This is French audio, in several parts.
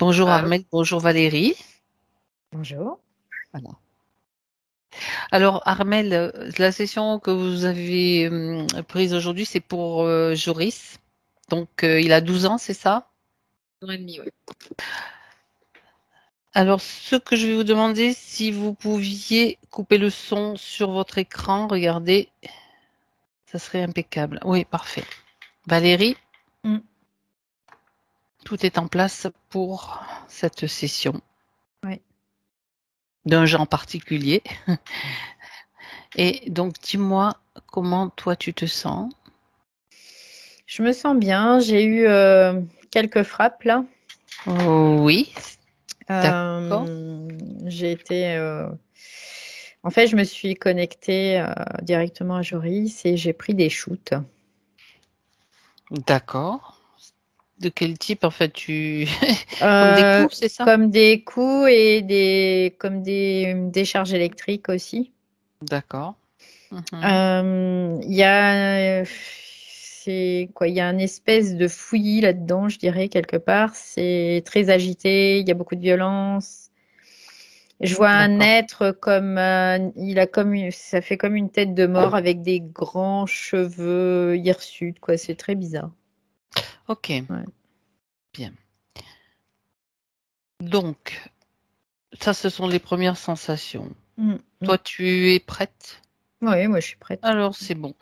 Bonjour Allô? Armel, bonjour Valérie. Bonjour. Voilà. Alors Armel, la session que vous avez prise aujourd'hui, c'est pour Joris. Donc il a 12 ans, c'est ça? 1 an et demi, oui. Alors ce que je vais vous demander, si vous pouviez couper le son sur votre écran, regardez, ça serait impeccable. Oui, parfait. Valérie, Mm. tout est en place pour cette session Ouais. d'un genre particulier. Et donc dis-moi comment toi tu te sens. Je me sens bien. J'ai eu quelques frappes là. Oh, oui, d'accord. J'ai été. En fait, je me suis connectée directement à Joris et j'ai pris des shoots. D'accord. De quel type, en fait, tu... Comme des Euh, coups, c'est ça? Comme des coups et comme des décharges électriques aussi. D'accord. Mhm. Il y a, c'est quoi? Il y a une espèce de fouillis là-dedans, je dirais, quelque part. C'est très agité, il y a beaucoup de violence. Je vois un D'accord. être comme, ça fait comme une tête de mort avec des grands cheveux hirsutes, quoi. C'est très bizarre. Ok, Ouais. bien. Donc, ça, ce sont les premières sensations. Mm, mm. Toi, tu es prête? Oui, moi je suis prête. Alors, c'est bon.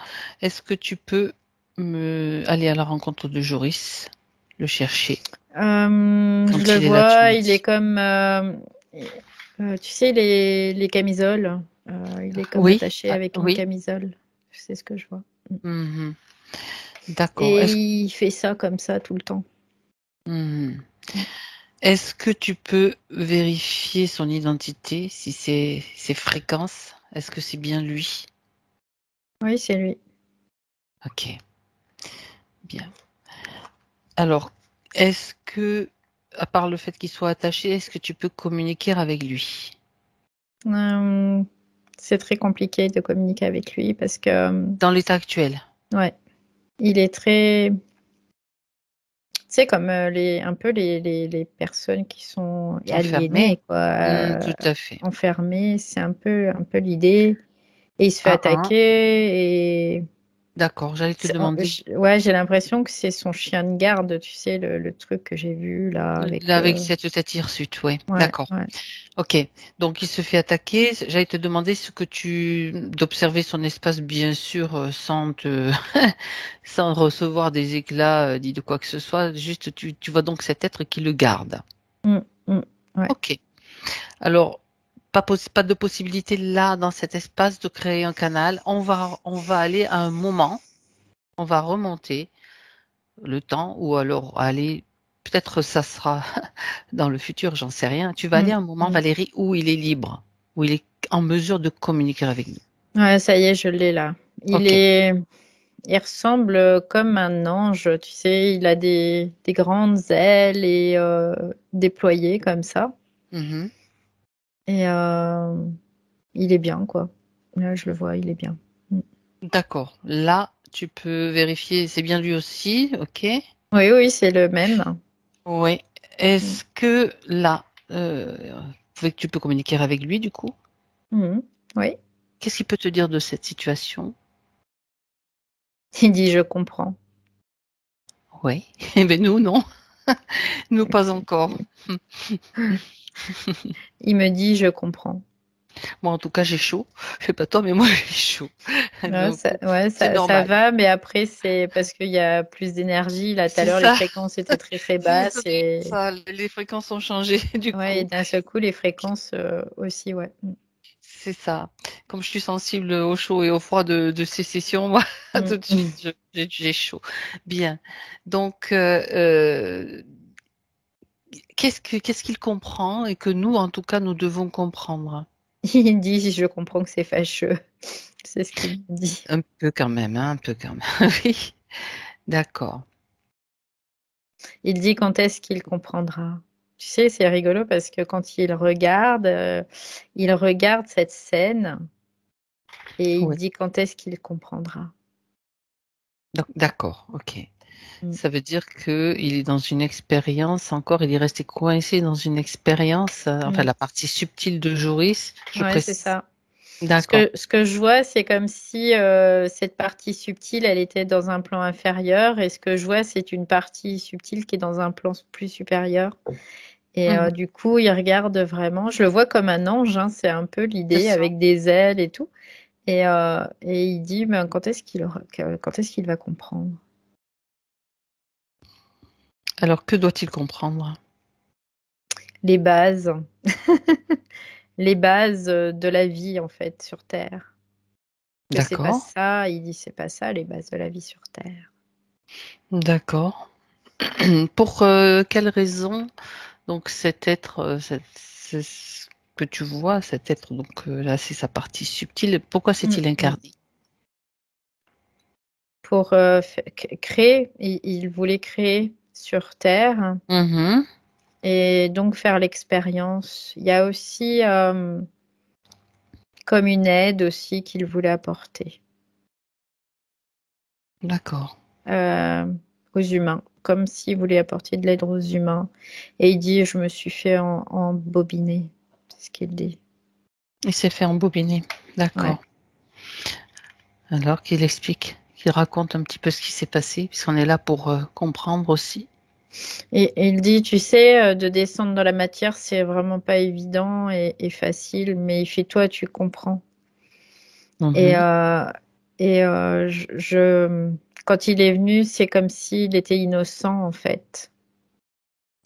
Est-ce que tu peux me aller à la rencontre de Joris, le chercher, Je quand le il est là, tu vois, me il est dis. comme, tu sais, les camisoles. Il est comme Oui, attaché ah, avec une oui. camisole. C'est ce que je vois. Mm. Mhm. D'accord. Et il fait ça comme ça tout le temps. Mhm. Mm. Est-ce que tu peux vérifier son identité, si c'est ses fréquences? Est-ce que c'est bien lui? Oui, c'est lui. Ok, bien. Alors, est-ce que, à part le fait qu'il soit attaché, est-ce que tu peux communiquer avec lui? Euh, c'est très compliqué de communiquer avec lui parce que, Dans l'état actuel? ouais, il est très, tu sais, comme un peu les personnes qui sont Enfermé? aliénées, quoi, Tout à fait. enfermées. C'est un peu l'idée. Et il se fait Ah, ah, attaquer et d'accord, j'allais te demander. ouais, j'ai l'impression que c'est son chien de garde, tu sais, le truc que j'ai vu là Là, avec, avec cette hirsute, oui, ouais, d'accord. ouais. Ok, donc il se fait attaquer. J'allais te demander ce que d'observer son espace, bien sûr, sans te, sans recevoir des éclats, ni de quoi que ce soit. Juste, tu vois donc cet être qui le garde. Mm, mm, ouais. Ok. Alors, pas de possibilité là, dans cet espace, de créer un canal. On va aller à un moment, on va remonter le temps, ou alors aller, peut-être ça sera dans le futur, j'en sais rien. Tu vas aller Mm, à un moment, mm. Valérie, où il est libre, où il est en mesure de communiquer avec nous. Ouais, ça y est, je l'ai là. Il Ok. est, il ressemble comme un ange, tu sais, il a des grandes ailes et déployées comme ça. Mhm. Et il est bien, quoi. Là, je le vois, il est bien. Mm. D'accord. Là, tu peux vérifier, c'est bien lui aussi, ok. Oui, oui, c'est le même. Oui. Mm. Est-ce que là, tu peux communiquer avec lui, du coup? Mm. Oui, Qu'est-ce qu'il peut te dire de cette situation? il dit je comprends. Oui. Eh bien, nous, non. Nous, pas Ok. encore. Il me dit je comprends. Moi, en tout cas, j'ai chaud. Je sais pas toi, mais moi, j'ai chaud. Donc, Ouais, c'est ça normal. va, mais après, c'est parce qu'il y a plus d'énergie. Là, tout à C'est l'heure, les ça. fréquences étaient très, très C'est basses. Et, ça. Les fréquences ont changé, du ouais, et coup. d'un seul coup, les fréquences aussi, ouais. C'est ça. Comme je suis sensible au chaud et au froid de sécession, moi, Mm, tout de suite, mm. j'ai chaud. Bien. Donc, qu'est-ce qu'il comprend et que nous, en tout cas, nous devons comprendre? Il dit je comprends que c'est fâcheux. C'est ce qu'il me dit. Un peu quand même, hein, un peu quand même. Oui, d'accord. Il dit quand est-ce qu'il comprendra. Tu sais, c'est rigolo parce que quand il regarde cette scène et il Oui. dit quand est-ce qu'il comprendra. D'accord, ok. Mm. Ça veut dire qu'il est dans une expérience encore, il est resté coincé dans une expérience, enfin Mm. la partie subtile de Joris, je Ouais, c'est précise. ça. D'accord. Ce que je vois, c'est comme si cette partie subtile, elle était dans un plan inférieur, et ce que je vois, c'est une partie subtile qui est dans un plan plus supérieur. Et Mhm. du coup, il regarde vraiment. Je le vois comme un ange, hein, c'est un peu C'est l'idée, ça. avec des ailes et tout. Et il dit, ben, quand est-ce qu'il va comprendre? Alors que doit-il comprendre? Les bases, les bases de la vie, en fait, sur Terre. Que c'est pas D'accord. ça, il dit, c'est pas ça, les bases de la vie sur Terre. D'accord. Pour quelle raison, donc cet être, c'est ce que tu vois, cet être, donc là c'est sa partie subtile, pourquoi Mm, s'est-il mm. incarné? Pour créer, il voulait créer sur Terre Mhm. et donc faire l'expérience. Il y a aussi comme une aide aussi qu'il voulait apporter D'accord. euh, aux humains, comme s'il voulait apporter de l'aide aux humains. Et il dit, je me suis fait embobiner, c'est ce qu'il dit. Il s'est fait embobiner. Ouais. D'accord. Alors qu'il explique, qu'il raconte un petit peu ce qui s'est passé, puisqu'on est là pour comprendre aussi. Et il dit, tu sais, de descendre dans la matière, c'est vraiment pas évident et facile, mais il fait, toi, tu comprends. Et, Mhm. quand il est venu, c'est comme s'il était innocent, en fait,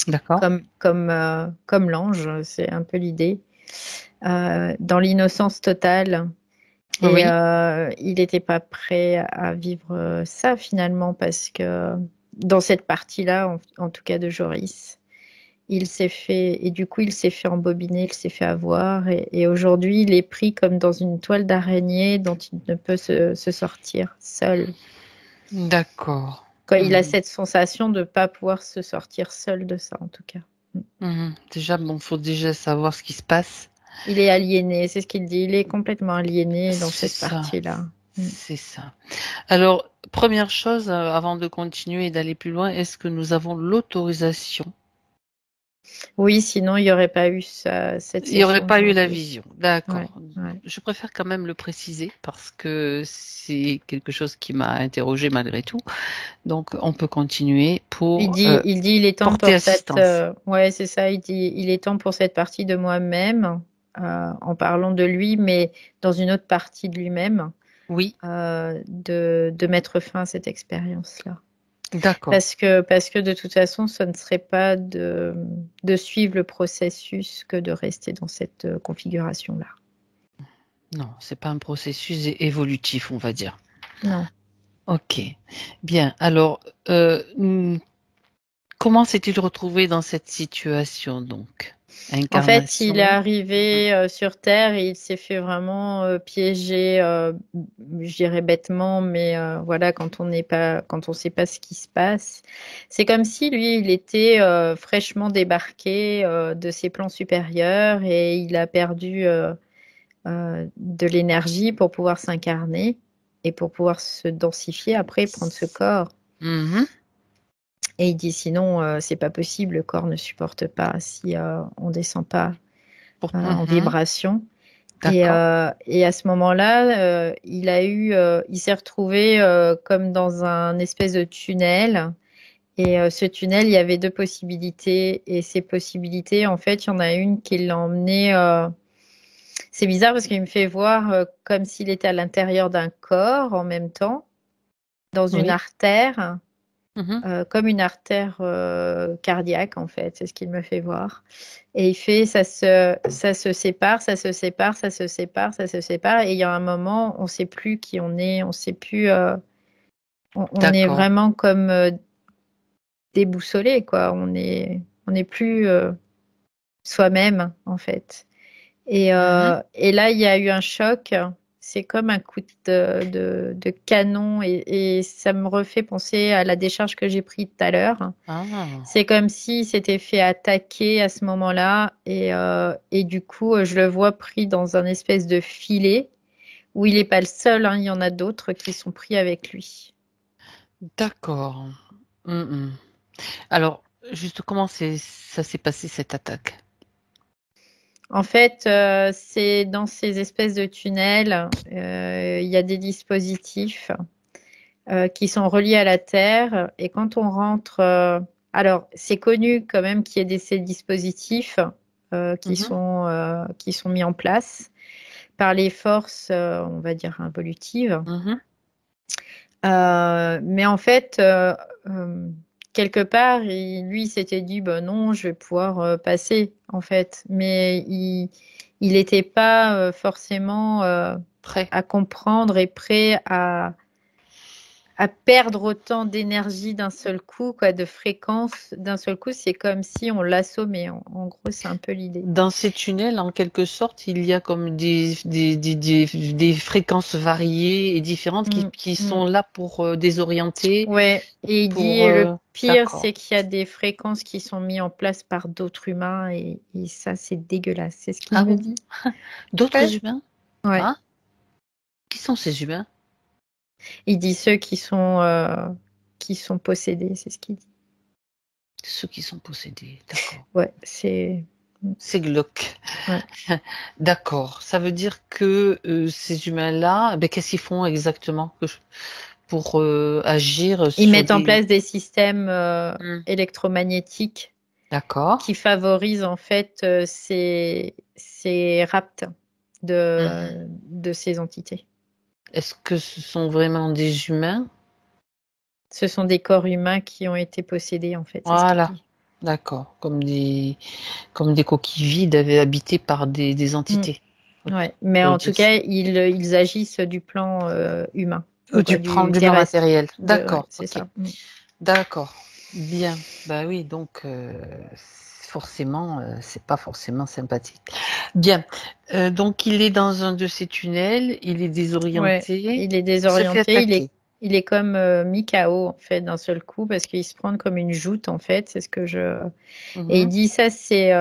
D'accord. comme l'ange, c'est un peu l'idée, dans l'innocence totale. Et Oui. il n'était pas prêt à vivre ça, finalement, parce que dans cette partie-là, en tout cas de Joris, il s'est fait, et du coup, il s'est fait embobiner, il s'est fait avoir, et aujourd'hui, il est pris comme dans une toile d'araignée dont il ne peut se sortir seul. D'accord. Quand il a Mhm. cette sensation de ne pas pouvoir se sortir seul de ça, en tout cas. Mhm. Déjà, bon, faut déjà savoir ce qui se passe. Il est aliéné, c'est ce qu'il dit, il est complètement aliéné dans C'est cette ça. partie-là. Mm. C'est ça. Alors, première chose, avant de continuer et d'aller plus loin, est-ce que nous avons l'autorisation? Oui, sinon, il n'y aurait pas eu cette Il n'y aurait session pas eu la aujourd'hui. vision. Ouais, D'accord. ouais. Je préfère quand même le préciser parce que c'est quelque chose qui m'a interrogée malgré tout. Donc, on peut continuer pour Il est temps porter pour cette, assistance. ouais, c'est ça, il dit, il est temps pour cette partie de moi-même, en parlant de lui, mais dans une autre partie de lui-même, Oui, de mettre fin à cette expérience-là. d'accord. Parce que de toute façon, ce ne serait pas de suivre le processus que de rester dans cette configuration-là. Non, c'est pas un processus évolutif, on va dire. Non. Ok. Bien. Alors, comment s'est-il retrouvé dans cette situation, donc? En fait, il est Incarnation. Mhm. arrivé sur Terre et il s'est fait vraiment piéger, je dirais bêtement, mais voilà, quand on sait pas ce qui se passe, c'est comme si lui, il était fraîchement débarqué de ses plans supérieurs et il a perdu de l'énergie pour pouvoir s'incarner et pour pouvoir se densifier après, prendre ce corps. Mhm. Et il dit sinon, c'est pas possible, le corps ne supporte pas si on descend pas en Mhm. vibration. D'accord. Et à ce moment-là, il s'est retrouvé comme dans un espèce de tunnel. Et ce tunnel, il y avait deux possibilités. Et ces possibilités, en fait, il y en a une qui l'a emmené. C'est bizarre parce qu'il me fait voir comme s'il était à l'intérieur d'un corps en même temps, dans une Oui. artère. Mhm. Comme une artère cardiaque en fait, c'est ce qu'il me fait voir. Et il fait ça se sépare, ça se sépare, ça se sépare, ça se sépare. Et il y a un moment, on ne sait plus qui on est, on sait plus, on est D'accord. vraiment comme déboussolé quoi. On n'est plus soi-même en fait. Mhm. Et là, il y a eu un choc. C'est comme un coup de canon et ça me refait penser à la décharge que j'ai prise tout à l'heure. Ah, C'est comme s'il s'était fait attaquer à ce moment-là et du coup, je le vois pris dans un espèce de filet où il n'est pas le seul, hein, il y en a d'autres qui sont pris avec lui. d'accord. Mhm. Alors, juste comment ça s'est passé cette attaque? En fait, c'est dans ces espèces de tunnels, il y a des dispositifs qui sont reliés à la Terre. Et quand on rentre, alors c'est connu quand même qu'il y ait ces dispositifs Mhm. qui sont mis en place par les forces, on va dire, involutives. Mhm. Mais en fait, quelque part, lui, il s'était dit, ben non, je vais pouvoir passer, en fait. Mais il n'était pas forcément Prêt. à comprendre et prêt à perdre autant d'énergie d'un seul coup, quoi, de fréquence d'un seul coup. C'est comme si on l'assommait. En gros, c'est un peu l'idée. Dans ces tunnels, en quelque sorte, il y a comme des fréquences variées et différentes Mm, qui mm. sont là pour désorienter, Ouais, et il pour... dit le pire, d'accord. c'est qu'il y a des fréquences qui sont mises en place par d'autres humains et ça, c'est dégueulasse. C'est ce qu'il Ah me bon? dit. D'autres Ouais. humains? Ouais. Hein? Qui sont ces humains? Il dit ceux qui sont possédés, c'est ce qu'il dit. Ceux qui sont possédés. D'accord. Ouais, c'est C'est glauque. ouais. D'accord. Ça veut dire que ces humains-là, ben, qu'est-ce qu'ils font exactement pour agir Ils sur mettent en des... place des systèmes Hmm. électromagnétiques D'accord. qui favorisent en fait ces rapts Mhm. de ces entités. Est-ce que ce sont vraiment des humains? Ce sont des corps humains qui ont été possédés en fait, c'est ce qu'il Voilà. dit. D'accord. Comme des coquilles vides habitées par des Mm. entités. On Ouais, mais pourrait en dire tout ça. cas, ils agissent du plan humain, Tu quoi, prends du du blanc terrestre. matériel. Ouais, D'accord. c'est Ok. ça. Mm. D'accord. Bien. Bah oui, donc forcément, c'est pas forcément sympathique. Bien. Donc il est dans un de ces tunnels, il est Ouais, désorienté, il est il se fait désorienté, attaquer. il est comme mis KO en fait d'un seul coup parce qu'il se prend comme une joute en fait, c'est ce que je. Et il Mhm. dit ça, c'est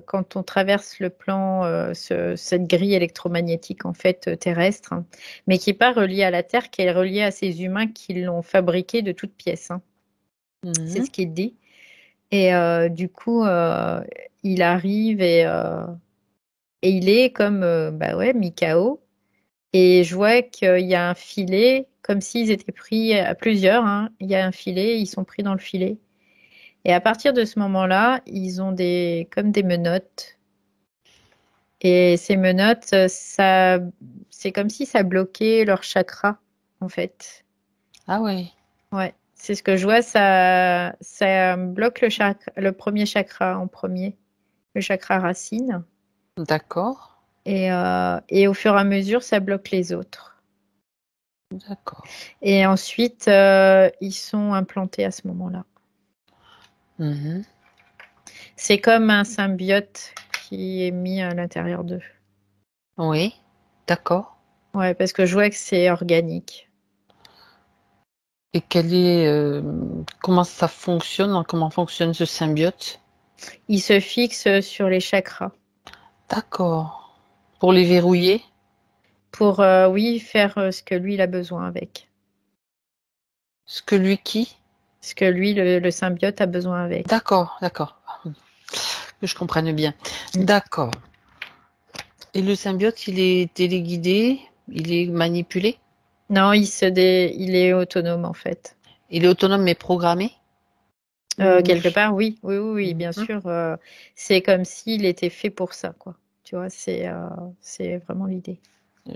quand on traverse le plan, cette grille électromagnétique en fait terrestre, hein, mais qui n'est pas reliée à la Terre, qui est reliée à ces humains qui l'ont fabriqué de toutes pièces, hein. C'est Mhm. ce qu'il dit. Et du coup, il arrive et il est comme bah ouais, mis KO. Et je vois qu'il y a un filet, comme s'ils étaient pris à plusieurs, hein. Il y a un filet, ils sont pris dans le filet. Et à partir de ce moment-là, ils ont comme des menottes. Et ces menottes, c'est comme si ça bloquait leur chakra, en fait. Ah oui. Ouais, c'est ce que je vois, ça bloque le premier chakra en premier, le chakra racine. D'accord. Et au fur et à mesure, ça bloque les autres. D'accord. Et ensuite, ils sont implantés à ce moment-là. Mhm. C'est comme un symbiote qui est mis à l'intérieur d'eux. Oui. D'accord. Ouais, parce que je vois que c'est organique. Et comment ça fonctionne, comment fonctionne ce symbiote? Il se fixe sur les chakras D'accord. Pour les verrouiller? pour, oui, faire ce que lui, il a besoin avec. Ce que lui qui? Ce que lui, le symbiote, a besoin avec. D'accord, d'accord. Que je comprenne bien. Mm. D'accord. Et le symbiote, il est téléguidé, il est manipulé, Non, il est autonome, en fait. il est autonome mais programmé? Ou... Quelque part, oui, oui, oui, oui, bien Mhm. sûr. C'est comme s'il était fait pour ça, quoi. Tu vois, c'est vraiment l'idée.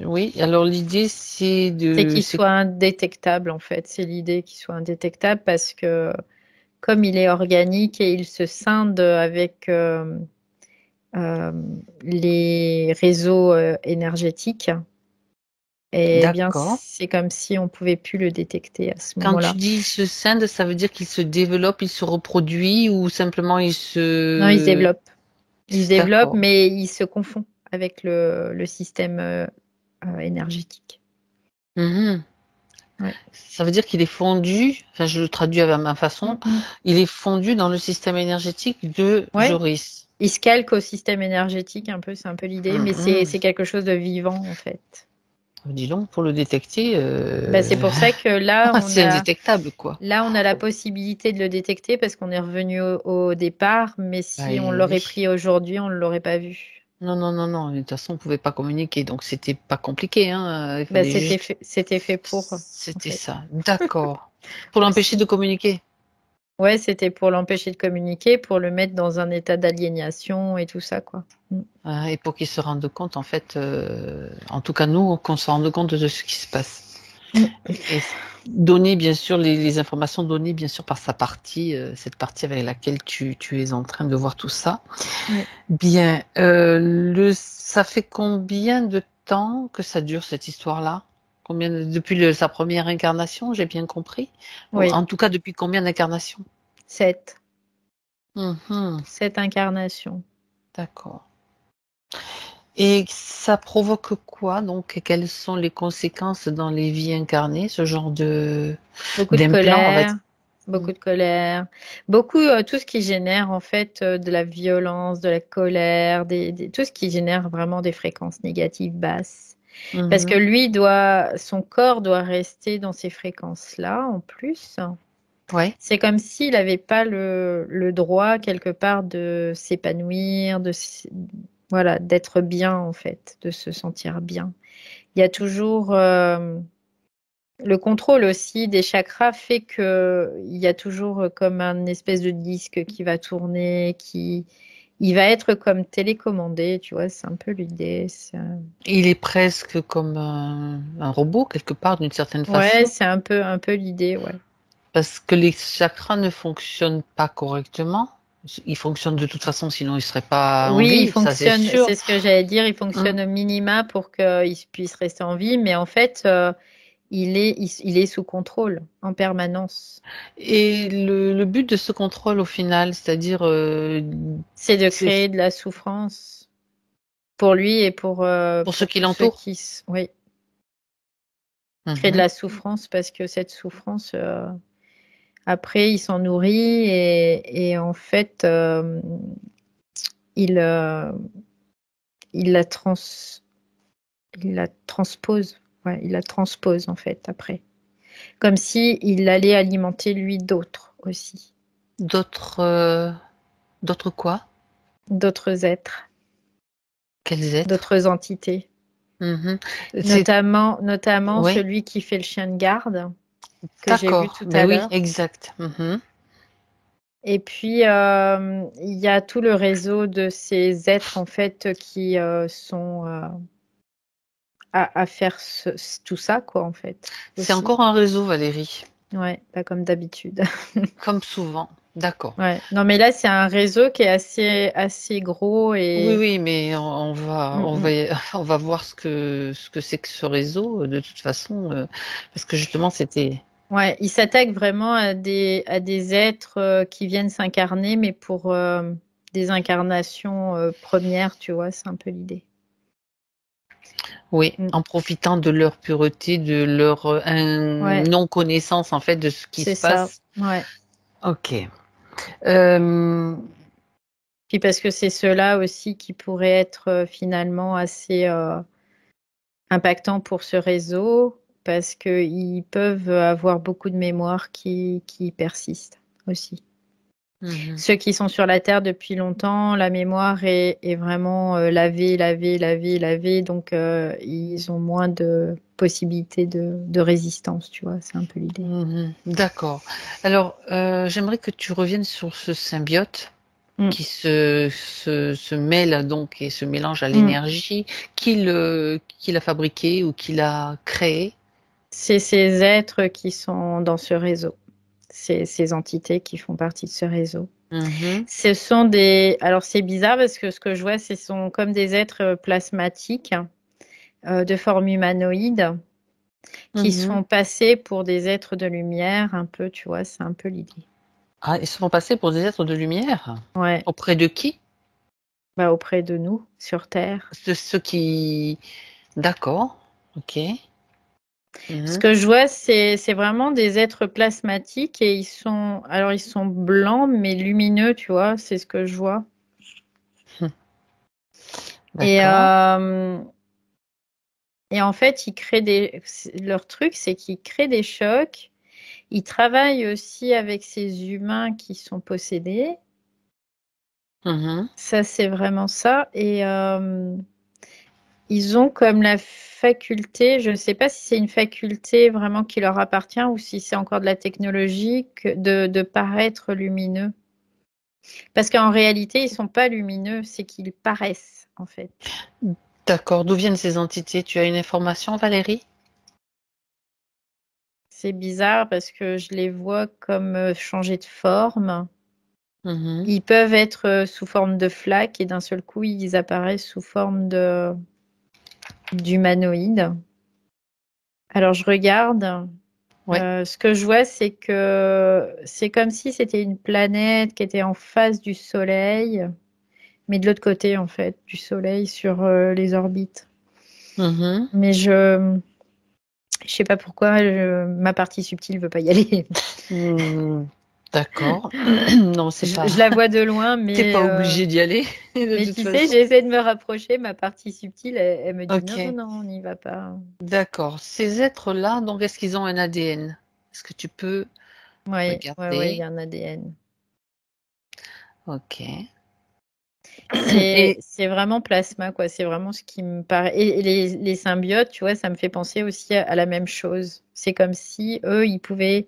Oui, alors l'idée C'est qu'il soit indétectable, en fait. C'est l'idée qu'il soit indétectable parce que comme il est organique et il se scinde avec euh, les réseaux énergétiques, eh bien, D'accord. c'est comme si on pouvait plus le détecter à ce Quand tu moment-là. dis il se scinde, ça veut dire qu'il se développe, il se reproduit ou simplement il Non, il se se... développe. Il se développe, D'accord. mais il se confond avec le système énergétique. Mhm. Ouais. Ça veut dire qu'il est fondu, enfin je le traduis à ma façon, Mm, mm. il est fondu dans le système énergétique de Ouais. Joris. Il se calque au système énergétique un peu, c'est un peu l'idée, mais Mhm. c'est quelque chose de vivant en fait. Dis donc, pour le détecter, Bah, c'est pour ça que c'est indétectable, quoi. là, on a la possibilité de le détecter parce qu'on est revenu au départ, mais Bah, si on et l'aurait oui. pris aujourd'hui, on ne l'aurait pas vu. Non, non, non, non. De toute façon, on pouvait pas communiquer, donc c'était pas compliqué, hein. Il Bah, fallait juste. c'était fait pour, en C'était fait. ça. D'accord. Pour l'empêcher Aussi. de communiquer. Ouais, c'était pour l'empêcher de communiquer, pour le mettre dans un état d'aliénation et tout ça, quoi. Mm. Et pour qu'il se rende compte, en fait, en tout cas nous, qu'on se rende compte de ce qui se passe. Mm. Et donner, bien sûr, les informations données, bien sûr, par sa partie, cette partie avec laquelle tu es en train de voir tout ça. Ouais. Bien. Ça fait combien de temps que ça dure, cette histoire-là? Depuis sa première incarnation, j'ai bien compris. Oui, En tout cas, depuis combien d'incarnations? 7. Mhm, 7 incarnations. d'accord. Et ça provoque quoi, donc? Et quelles sont les conséquences dans les vies incarnées, ce genre Beaucoup de d'implant, on va colère, dire? beaucoup de colère, beaucoup tout ce qui génère en fait de la violence, de la colère, tout ce qui génère vraiment des fréquences négatives basses. Parce que Mhm. lui son corps doit rester dans ces fréquences-là en plus. Ouais. C'est comme s'il n'avait pas le droit quelque part de s'épanouir, voilà, d'être bien en fait, de se sentir bien. Il y a toujours le contrôle aussi des chakras fait que il y a toujours comme un espèce de disque qui va tourner, il va être comme télécommandé, tu vois, c'est un peu l'idée. Il est presque comme un robot, quelque part, d'une certaine Ouais, façon, c'est un peu l'idée, ouais. parce que les chakras ne fonctionnent pas correctement. Ils fonctionnent de toute façon, sinon ils ne seraient pas en Oui, il vie, ça c'est fonctionne, sûr. c'est ce que j'allais dire, il Mm. fonctionne au minima pour qu'il puisse rester en vie, mais en fait, il est sous contrôle en permanence. Et le but de ce contrôle, au final, c'est-à-dire, C'est de c'est créer de la souffrance pour lui et pour ceux pour qui tous ceux l'entourent. oui, créer de Mhm. la souffrance parce que cette souffrance, après, il s'en nourrit et en fait, il, euh, il la trans, il la transpose. Ouais, il la transpose en fait après. Comme si il allait alimenter lui d'autres aussi, D'autres, d'autres quoi? d'autres êtres, Quels êtres? d'autres entités. Mhm. C'est, Notamment oui, celui qui fait le chien de garde que j'ai vu d'accord. tout Ben à oui, l'heure. exact. Mhm. Et puis, il y a tout le réseau de ces êtres, en fait, qui sont à faire tout ça, quoi, en fait, C'est aussi. encore un réseau, Valérie, Ouais, pas comme d'habitude. comme souvent. D'accord. Ouais. Non, mais là, c'est un réseau qui est assez gros Oui, et oui, mais on va, Mm, on va, mm. on va voir ce que c'est que ce réseau, de toute façon, parce que justement, c'était. Ouais, il s'attaque vraiment à des êtres qui viennent s'incarner, mais pour des incarnations premières, tu vois, c'est un peu l'idée. Oui, Mm. en profitant de leur pureté, de leur Ouais, non-connaissance en fait de ce qui c'est se ça. passe. Ouais. Ok. Euh, Puis parce que c'est ceux-là aussi qui pourraient être finalement assez impactants pour ce réseau, parce qu'ils peuvent avoir beaucoup de mémoire qui persistent aussi. mhm, Ceux qui sont sur la Terre depuis longtemps, la mémoire est vraiment lavée, donc ils ont moins de possibilités de résistance, tu vois, c'est un peu l'idée. mhm. D'accord. Alors, j'aimerais que tu reviennes sur ce symbiote Mm. qui se mêle donc et se mélange à Mm. l'énergie, qui l'a fabriqué ou qui l'a créé. C'est ces êtres qui sont dans ce réseau, ces entités qui font partie de ce réseau. Mhm, Ce sont alors c'est bizarre parce que ce que je vois, ce sont comme des êtres plasmatiques de forme humanoïde qui se mhm. font passer pour des êtres de lumière, un peu, tu vois, c'est un peu l'idée. Ah, ils se font passer pour des êtres de lumière. Ouais, Auprès de qui? bah auprès de nous, sur Terre. De ceux qui. D'accord. Ok. Ce Mhm. que je vois, c'est vraiment des êtres plasmatiques et alors ils sont blancs mais lumineux, tu vois, c'est ce que je vois. Et D'accord. Et en fait, leur truc, c'est qu'ils créent des chocs. Ils travaillent aussi avec ces humains qui sont possédés. Mhm. Ça, c'est vraiment ça. Et ils ont comme la faculté, je ne sais pas si c'est une faculté vraiment qui leur appartient ou si c'est encore de la technologie, de paraître lumineux. Parce qu'en réalité, ils sont pas lumineux, c'est qu'ils paraissent, en fait. D'accord. D'où viennent ces entités? Tu as une information, Valérie? C'est bizarre parce que je les vois comme changer de forme. Mhm. Ils peuvent être sous forme de flaques et d'un seul coup, ils apparaissent sous forme d'humanoïdes. Alors, je regarde. Ouais. Ce que je vois, c'est que c'est comme si c'était une planète qui était en face du Soleil, mais de l'autre côté, en fait, du Soleil sur les orbites. Mhm. Mais je sais pas pourquoi ma partie subtile veut pas y aller. Hmm. D'accord. Non, c'est Je pas. la vois de loin, T'es pas obligé d'y aller, de mais toute tu sais, façon. j'essaie de me rapprocher. Ma partie subtile, elle me dit non, non, Ok. non, on n'y va pas. D'accord. Ces êtres-là, donc, est-ce qu'ils ont un ADN? Est-ce que tu peux Oui, ouais, ouais, il y regarder? a un ADN. Ok. C'est Et c'est vraiment plasma, quoi. C'est vraiment ce qui me paraît. Et les symbiotes, tu vois, ça me fait penser aussi à la même chose. C'est comme si eux, ils pouvaient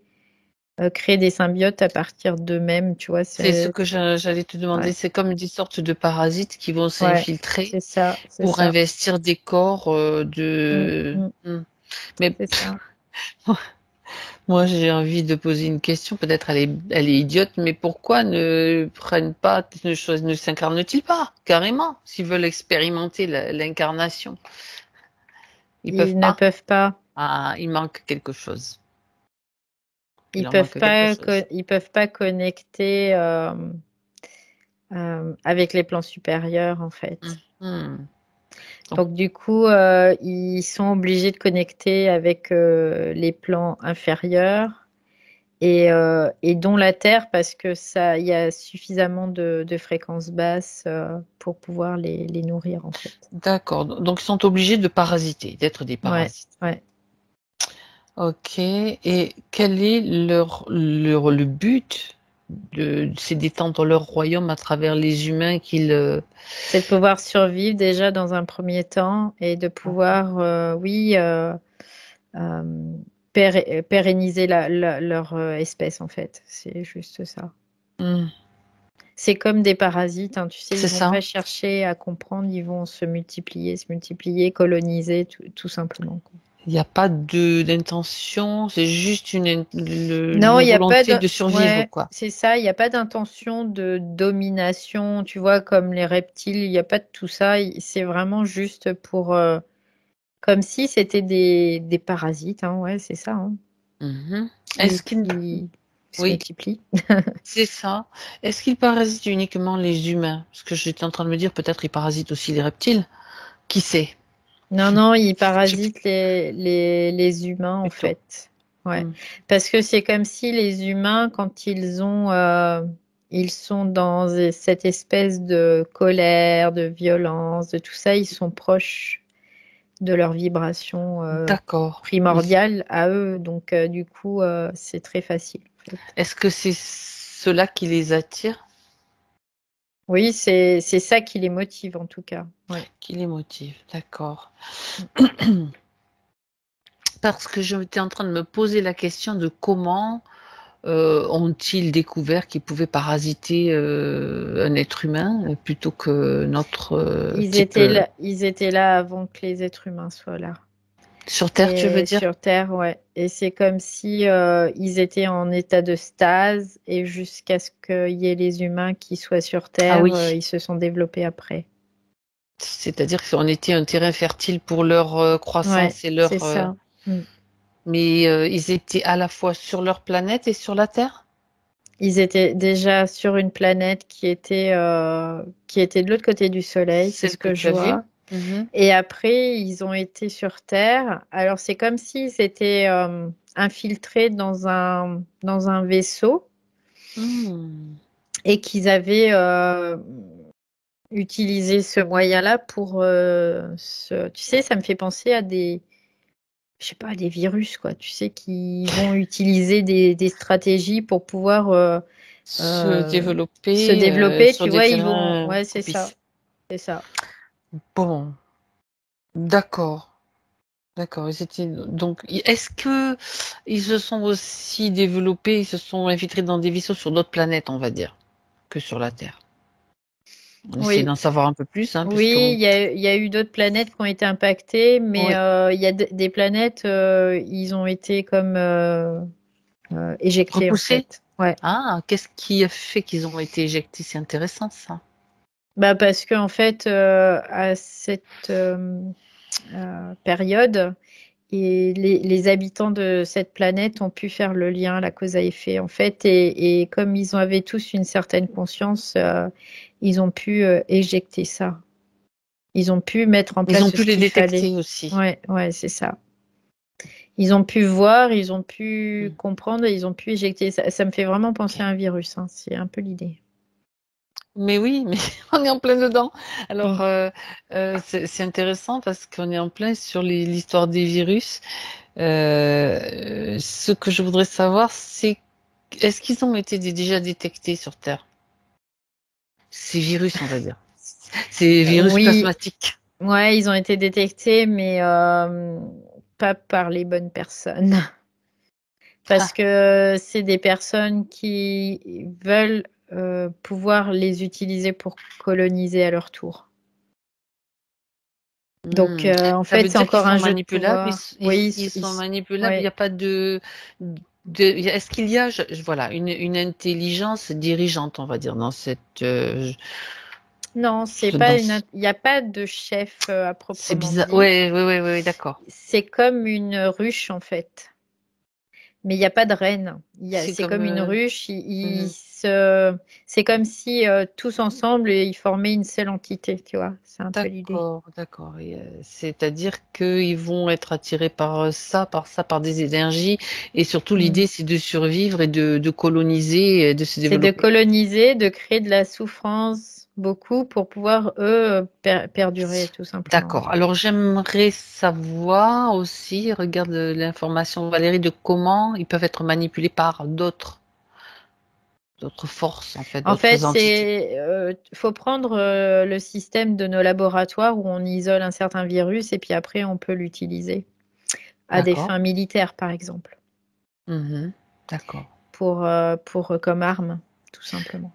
créer des symbiotes à partir d'eux-mêmes, tu vois. c'est ce que j'allais te demander. Ouais, C'est comme des sortes de parasites qui vont ouais, s'infiltrer c'est ça, c'est pour ça. investir des corps Mm, de. mm, Mais c'est ça. moi, j'ai envie de poser une question. Peut-être elle est idiote, mais pourquoi ne prennent pas, ne s'incarnent-ils pas carrément s'ils veulent expérimenter l'incarnation? Ils peuvent Ils ne pas. peuvent pas. Ah, il manque quelque chose. Il Ils leur peuvent manque quelque pas. chose. Ils peuvent pas connecter avec les plans supérieurs, en fait. Mhm. Donc, Donc du coup, ils sont obligés de connecter avec les plans inférieurs et dont la Terre parce que ça, il y a suffisamment de fréquences basses pour pouvoir les nourrir en fait. d'accord. Donc, ils sont obligés de parasiter, d'être des Ouais, parasites. ouais. Ok. Et quel est le but c'est d'étendre leur royaume à travers les humains qu'ils. C'est de pouvoir survivre déjà dans un premier temps et de pouvoir, oui, euh, pérenniser leur espèce en fait. C'est juste ça. Hmm. C'est comme des parasites, hein, tu sais, C'est ils vont pas ça. chercher à comprendre, ils vont se multiplier, coloniser, tout simplement, quoi. Il n'y a pas de d'intention, c'est juste Non, une il n'y a pas volonté de, de survivre, ouais, quoi. c'est ça, il n'y a pas d'intention de domination, tu vois, comme les reptiles, il n'y a pas de tout ça, c'est vraiment juste pour, comme si c'était des parasites, hein, ouais, c'est ça, hein, Mhm. Est-ce qu'il. qui se Oui, multiplient. c'est ça. Est-ce qu'ils parasitent uniquement les humains? Parce que j'étais en train de me dire, peut-être ils parasitent aussi les reptiles. Qui sait? Non, non, ils Je sais pas, parasitent les humains, en plutôt. fait. Ouais. Hmm. Parce que c'est comme si les humains, quand ils sont dans cette espèce de colère, de violence, de tout ça, ils sont proches de leur vibration D'accord. primordiale à eux. Donc, du coup, c'est très facile, en fait. Est-ce que c'est cela qui les attire, Oui, c'est ça qui les motive, en tout cas. Ouais. qui les motive? D'accord. Parce que j'étais en train de me poser la question de comment ont-ils découvert qu'ils pouvaient parasiter un être humain plutôt que notre type Ils étaient là avant que les êtres humains soient là. sur Terre, tu veux Et dire? sur Terre, ouais. Et c'est comme si ils étaient en état de stase et jusqu'à ce qu'il y ait les humains qui soient sur Ah Terre, oui, ils se sont développés après. c'est-à-dire qu'on était un terrain fertile pour leur Ouais, croissance et c'est leur. ça. Mm. Mais ils étaient à la fois sur leur planète et sur la Terre? Ils étaient déjà sur une planète qui était de l'autre côté du Soleil, c'est ce Celle que que tu je as vue? vois. Mhm. Et après, ils ont été sur Terre. Alors, c'est comme s'ils étaient infiltrés dans un vaisseau Hmm. et qu'ils avaient utiliser ce moyen-là pour tu sais, ça me fait penser à je sais pas, des virus, quoi. Tu sais, qui vont utiliser des stratégies pour pouvoir Se euh, se développer développer. sur Tu des vois, ils vont. terrains Ouais, c'est ça. propices. C'est ça. Bon, d'accord. D'accord. Donc, est-ce que ils se sont aussi développés, ils se sont infiltrés dans des vaisseaux sur d'autres planètes, on va dire, que sur la Terre? On essaie Oui. d'en savoir un peu plus, hein, Oui, puisqu'on. il y a eu d'autres planètes qui ont été impactées, mais Oui. il y a des planètes, ils ont été comme éjectés, en Repoussés? fait. Ouais. Ah, qu'est-ce qui a fait qu'ils ont été éjectés? C'est intéressant, ça. Bah parce que en fait, à cette période, et les habitants de cette planète ont pu faire le lien, la cause à effet, en fait, et comme ils avaient tous une certaine conscience, ils ont pu éjecter ça. Ils ont pu mettre en Ils ont place pu ce les qu'il fallait. détecter aussi. Ouais, ouais, c'est ça. Ils ont pu voir, ils ont pu Hmm. comprendre et ils ont pu éjecter. Ça me fait vraiment penser Ok. à un virus, hein. C'est un peu l'idée. Mais oui, mais on est en plein dedans. Alors, Mm. c'est intéressant parce qu'on est en plein sur l'histoire des virus. Ce que je voudrais savoir, c'est est-ce qu'ils ont été déjà détectés sur Terre? Ces virus, on va dire. Ces virus Oui, plasmatiques. ouais, ils ont été détectés, mais pas par les bonnes personnes. Parce Ah, que c'est des personnes qui veulent pouvoir les utiliser pour coloniser à leur tour. Donc, hmm. en Ça veut fait, c'est dire qu'ils encore un sont jeu de manipulables. pouvoir. Oui, Ils sont manipulables. Il n'y ouais. a pas est-ce qu'il y a, voilà, une intelligence dirigeante, on va dire, dans Non, dans il n'y a pas de chef à c'est proprement bizarre. dit. Ouais, ouais, ouais, ouais, d'accord. C'est comme une ruche, en fait. Mais il n'y a pas de reine. C'est C'est comme, comme une ruche. mhm. C'est comme si tous ensemble, ils formaient une seule entité, tu vois. C'est un peu l'idée. D'accord, d'accord. C'est-à-dire qu'ils vont être attirés par ça, par des énergies. Et surtout, Mm. l'idée, c'est de survivre et de coloniser, et de se C'est de développer. coloniser, de créer de la souffrance beaucoup pour pouvoir, eux, perdurer, tout simplement. D'accord. Alors, j'aimerais savoir aussi, regarde l'information, Valérie, de comment ils peuvent être manipulés par d'autres forces, en fait, En fait, d'autres entités. faut prendre le système de nos laboratoires où on isole un certain virus et puis après, on peut l'utiliser à des D'accord. fins militaires, par exemple, Mhm. D'accord. comme arme, tout simplement.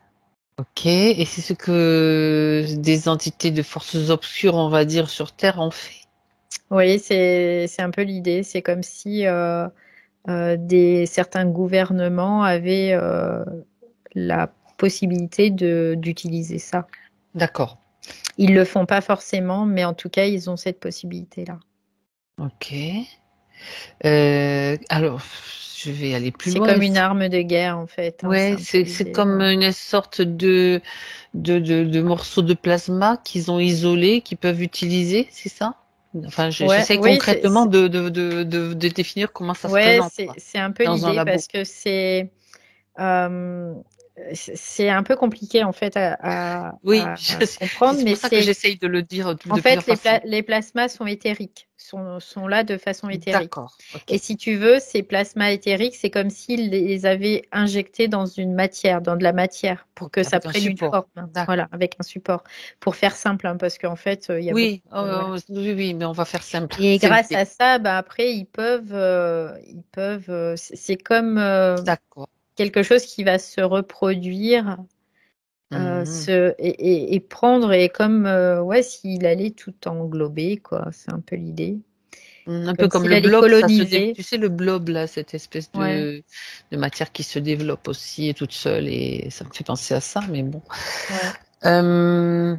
Ok. Et c'est ce que des entités de forces obscures, on va dire, sur Terre ont fait. Oui, c'est un peu l'idée. C'est comme si certains gouvernements avaient la possibilité d'utiliser ça. D'accord. Ils le font pas forcément, mais en tout cas, ils ont cette possibilité-là. Ok. Alors, je vais aller plus C'est loin. comme une arme de guerre, en fait, hein, c'est Ouais, un peu c'est l'idée. comme Ouais. une sorte de morceaux de plasma qu'ils ont isolés, qu'ils peuvent utiliser, c'est ça? Enfin, Ouais, j'essaie oui, concrètement de définir comment ça se ouais, présente, quoi, c'est un peu dans un l'idée labo. parce que euh, c'est un peu compliqué en fait Oui, à comprendre, c'est mais pour ça que c'est j'essaye de le dire en de plusieurs fait façons. les plasmas sont éthériques, sont là de façon éthérique. D'accord, Et ok. si tu veux, ces plasmas éthériques, c'est comme s'ils les avaient injectés dans une matière, dans de la matière, pour que Ok, ça avec un prenne une support. forme. Hein. Voilà, D'accord. avec un support. Pour faire simple, hein, parce qu'en fait, il y a beaucoup. Oui, Voilà. oui, oui, mais on va faire simple, Et s'il vous grâce plaît. à ça, bah, après, c'est comme D'accord. quelque chose qui va se reproduire, Mhm. et prendre, et comme ouais, s'il allait tout englober, quoi. C'est un peu l'idée. Un peu Comme comme s'il le allait blob, coloniser. tu sais, le blob, là, cette espèce Ouais, de matière qui se développe aussi et toute seule, et ça me fait penser à ça, mais bon. ouais. Euh,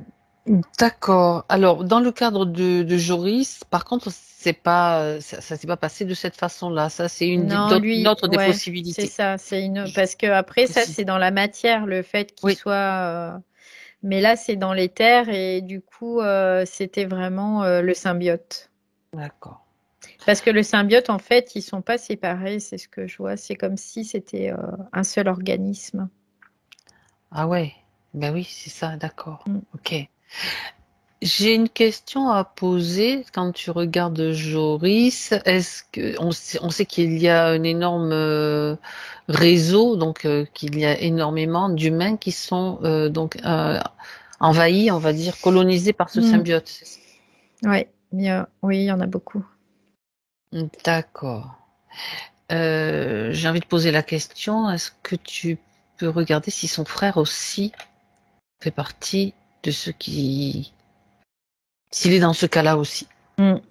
d'accord. Alors, dans le cadre de Joris, par contre, c'est pas, ça s'est pas passé de cette façon-là. Ça, c'est Non, une lui, autre des ouais, c'est possibilités. ça. Je Parce que après, ça, précise. c'est dans la matière, le fait qu'il Oui, soit. Mais là, c'est dans les terres, et du coup, c'était vraiment le symbiote. d'accord. Parce que le symbiote, en fait, ils sont pas séparés, c'est ce que je vois. C'est comme si c'était un seul organisme. Ah ouais, ben oui, c'est ça, d'accord. Mm. Ok. J'ai une question à poser quand tu regardes Joris. Est-ce que on sait qu'il y a un énorme réseau, donc qu'il y a énormément d'humains qui sont envahis, on va dire, colonisés par ce Mm. symbiote. Ouais, oui, il y en a beaucoup. D'accord. J'ai envie de poser la question, est-ce que tu peux regarder si son frère aussi fait partie de ceux qui... S'il est dans ce cas-là aussi.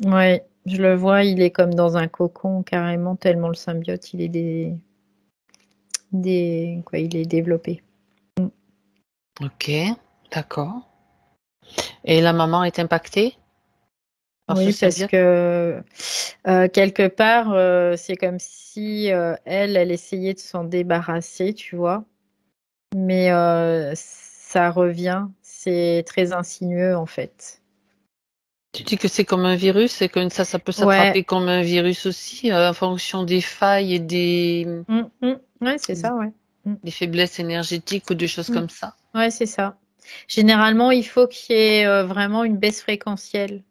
Ouais, je le vois, il est comme dans un cocon carrément, tellement le symbiote, il est quoi, il est développé. Ok, d'accord. Et la maman est impactée par ce Oui, parce symbiote? que quelque part, c'est comme si elle essayait de s'en débarrasser, tu vois. Mais ça revient, c'est très insinueux en fait. Tu dis que c'est comme un virus et que ça peut Ouais, s'attraper comme un virus aussi, en fonction des failles et ouais, c'est ça, ouais. Mm, des faiblesses énergétiques ou des choses mm. comme ça. Ouais, c'est ça. Généralement, il faut qu'il y ait vraiment une baisse fréquentielle.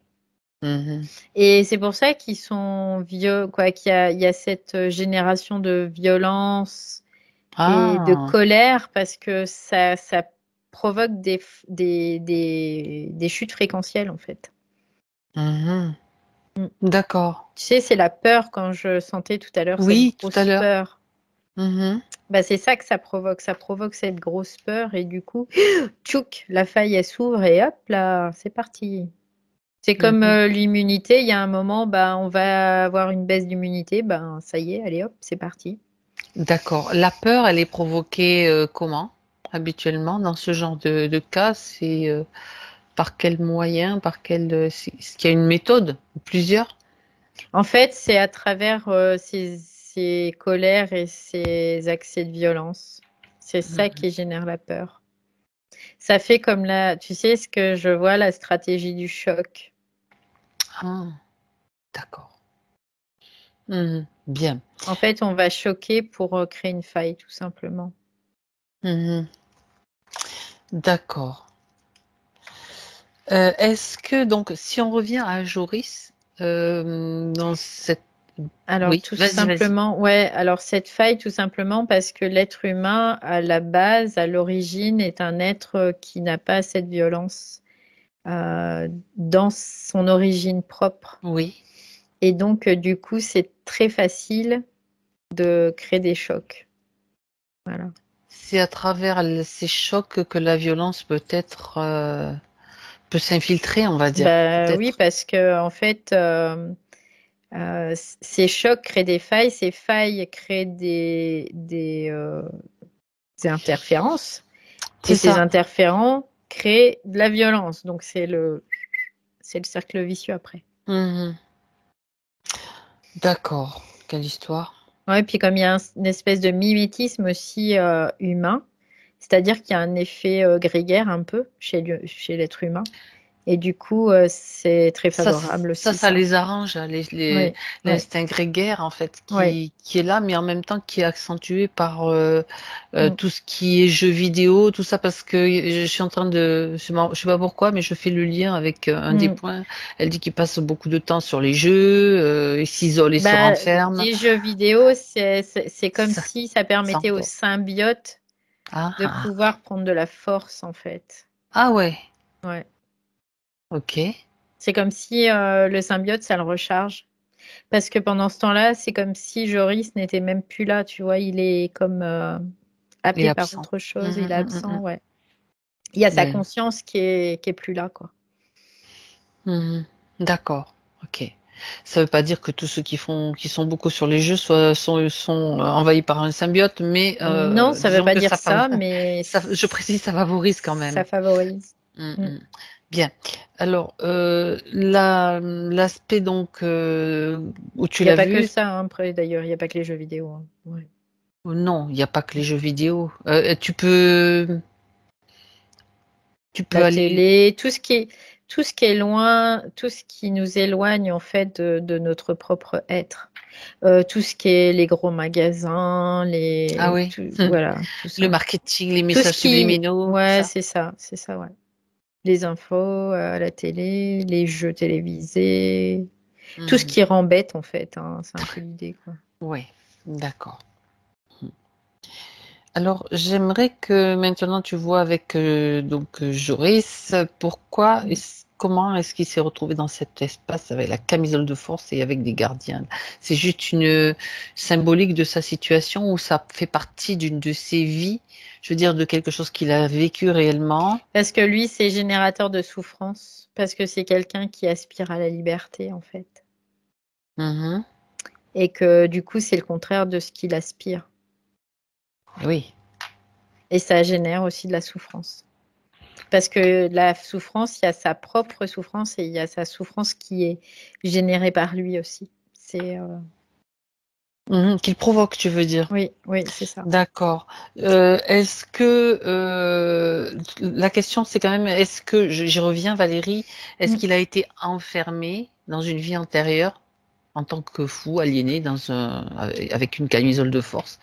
Mhm. Et c'est pour ça qu'ils sont vieux, quoi, il y a cette génération de violence et de Ah, colère parce que ça provoque des chutes fréquentielles, en fait. mhm. Mm. D'accord. Tu sais, c'est la peur quand je sentais tout à l'heure cette Oui, tout à grosse l'heure. peur. Mhm. Bah, c'est ça que ça provoque. Ça provoque cette grosse peur et du coup, tchouk, la faille elle s'ouvre et hop là, c'est parti. C'est comme Mhm. l'immunité. Il y a un moment, bah, on va avoir une baisse d'immunité. Ben, ça y est, allez hop, c'est parti. D'accord. La peur, elle est provoquée comment? Habituellement, dans ce genre de cas, c'est par quel moyen, est-ce qu'il y a une méthode ou plusieurs? En fait, c'est à travers ces colères et ces accès de violence. C'est ça Mhm. qui génère la peur. Ça fait comme tu sais, ce que je vois, la stratégie du choc. Ah, d'accord. Mhm. Bien. En fait, on va choquer pour créer une faille, tout simplement. Mhm. D'accord. Est-ce que donc, si on revient à Joris, dans cette... Alors, Oui, tout vas-y, vas-y. simplement, ouais, alors cette faille, tout simplement parce que l'être humain, à la base, à l'origine, est un être qui n'a pas cette violence dans son origine propre. Oui. Et donc, du coup, c'est très facile de créer des chocs. Voilà. C'est à travers ces chocs que la violence peut s'infiltrer, on va dire, Bah oui, peut-être. parce que en fait, ces chocs créent des failles, ces failles créent des interférences, et C'est ces ça. interférents créent de la violence. Donc c'est le cercle vicieux après. Mhm. D'accord. Quelle histoire. Ouais, puis comme il y a une espèce de mimétisme aussi humain, c'est-à-dire qu'il y a un effet grégaire un peu chez l'être humain, et du coup c'est très Ça, favorable ça, aussi ça ça. les arrange, hein, Oui, oui, l'instinct grégaire, en fait, oui. qui est là, mais en même temps qui est accentué par Mm, tout ce qui est jeux vidéo, tout ça, parce que je suis en train je sais pas pourquoi, mais je fais le lien avec un des mm. points. Elle dit qu'il passe beaucoup de temps sur les jeux, il s'isole et se Bah, renferme. les jeux vidéo, c'est comme Ça, si ça ça permettait au encore. symbiote Ah, de ah, pouvoir prendre de la force, en fait. ah ouais, Ouais. ok. C'est comme si le symbiote, ça le recharge. Parce que pendant ce temps-là, c'est comme si Joris n'était même plus là, tu vois. Il est comme Il est happé par absent. autre chose, il est absent, Mhm. ouais. Il y a sa Ben, conscience qui est plus là, quoi. mhm. D'accord, ok. Ça veut pas dire que tous ceux qui sont beaucoup sur les jeux sont envahis par un symbiote, mais Non, ça veut disons pas que dire ça, mais je précise, ça favorise quand ça même. favorise. Mm, Mm. mm. Bien. Alors, l'aspect donc où tu Il n'y a l'as pas que vu, ça, hein, après, d'ailleurs, il n'y a pas que les jeux vidéo, hein. Ouais. non, il n'y a pas que les jeux vidéo. Tu peux La aller. télé, tout ce qui est loin, tout ce qui nous éloigne en fait de notre propre être. Tout ce qui est les gros magasins, Ah oui. voilà, tout Le ça. marketing, les Tout ce messages qui, subliminaux, tout ouais, ça. c'est ça, ouais. les infos à la télé, les jeux télévisés, tout ce Mhm. qui rend bête en fait, hein, c'est un peu l'idée, quoi. Oui, d'accord. Alors, j'aimerais que maintenant tu vois avec Joris, comment est-ce qu'il s'est retrouvé dans cet espace avec la camisole de force et avec des gardiens? C'est juste une symbolique de sa situation ou ça fait partie d'une de ses vies, je veux dire de quelque chose qu'il a vécu réellement? Parce que lui, c'est générateur de souffrance, parce que c'est quelqu'un qui aspire à la liberté en fait. Mhm. Et que du coup, c'est le contraire de ce qu'il aspire. Oui. Et ça génère aussi de la souffrance. Parce que la souffrance, il y a sa propre souffrance et il y a sa souffrance qui est générée par lui aussi. C'est Mhm. Qu'il provoque, tu veux dire? oui, oui, c'est ça. D'accord. Est-ce que la question c'est quand même est-ce que j'y reviens Valérie, est-ce Mm. qu'il a été enfermé dans une vie antérieure en tant que fou aliéné avec une camisole de force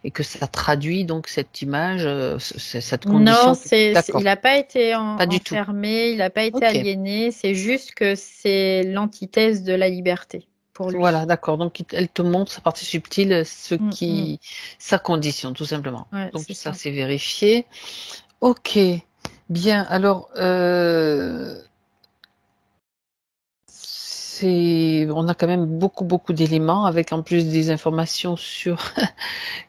et que ça traduit donc cette image cette Non, condition. il D'accord. n'a pas été Pas du tout. enfermé, il n'a pas été Ok. aliéné. C'est juste que c'est l'antithèse de la liberté pour Voilà, lui. d'accord. Donc elle te montre sa partie subtile, Mm, mm. sa condition tout simplement. Ouais, Donc c'est ça ça. c'est vérifié. Ok, bien. Alors, on a quand même beaucoup d'éléments avec en plus des informations sur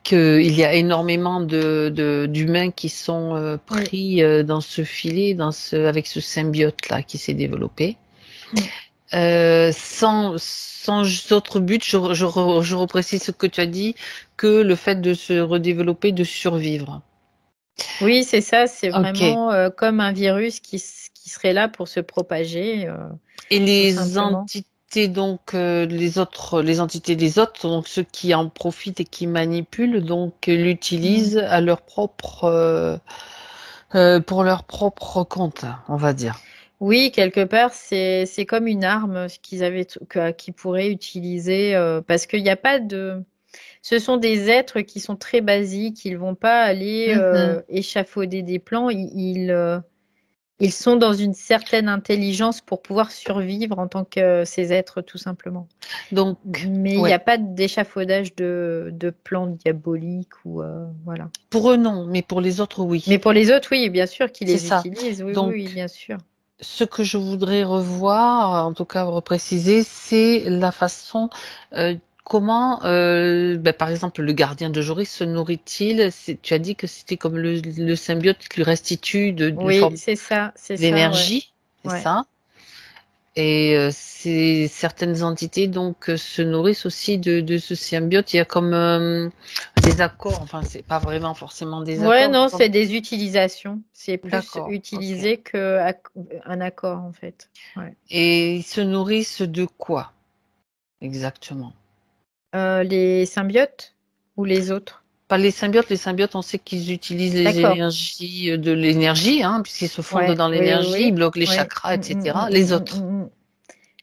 qu'il y a énormément d'humains qui sont Oui. pris dans ce filet, avec ce symbiote là qui s'est développé. Mm. Sans autre but, je reprécise ce que tu as dit, que le fait de se redévelopper, de survivre. Oui, c'est ça. C'est Ok. vraiment comme un virus qui serait là pour se propager, Et tout les simplement. entités, donc les entités des autres, donc ceux qui en profitent et qui manipulent, donc Mm. l'utilisent à pour leur propre compte, on va dire. Oui, quelque part, c'est comme une arme qu'ils pourraient utiliser parce qu'il n'y a pas de. Ce sont des êtres qui sont très basiques. Ils vont pas aller Mhm. échafauder des plans. Ils sont dans une certaine intelligence pour pouvoir survivre en tant que ces êtres, tout simplement. Donc, Mais il n'y ouais. a pas d'échafaudage de plans diaboliques ou voilà. Pour eux, non, mais pour les autres, Mais oui. pour les autres, oui, bien sûr qu'ils C'est les ça. utilisent. Oui, oui, oui, Donc, bien sûr. ce que je voudrais revoir, en tout cas repréciser, c'est la façon comment, par exemple, le gardien de Joris se nourrit-il? Tu as dit que c'était comme le symbiote qui lui restitue une Oui, forme c'est ça, ouais. d'énergie, c'est Ouais. ça? Et certaines entités donc se nourrissent aussi de ce symbiote. Il y a comme des accords, enfin c'est pas vraiment forcément des Ouais, accords, mais non, comme c'est des utilisations. C'est plus d'accord, ok. utilisé un accord, en fait. Ouais. Et ils se nourrissent de quoi exactement? Les symbiotes ou les autres? Pas les symbiotes, on sait qu'ils utilisent D'accord. de l'énergie, hein, puisqu'ils se fondent Ouais, dans oui, oui, l'énergie, ils oui. bloquent les Ouais. chakras, etc. Les autres.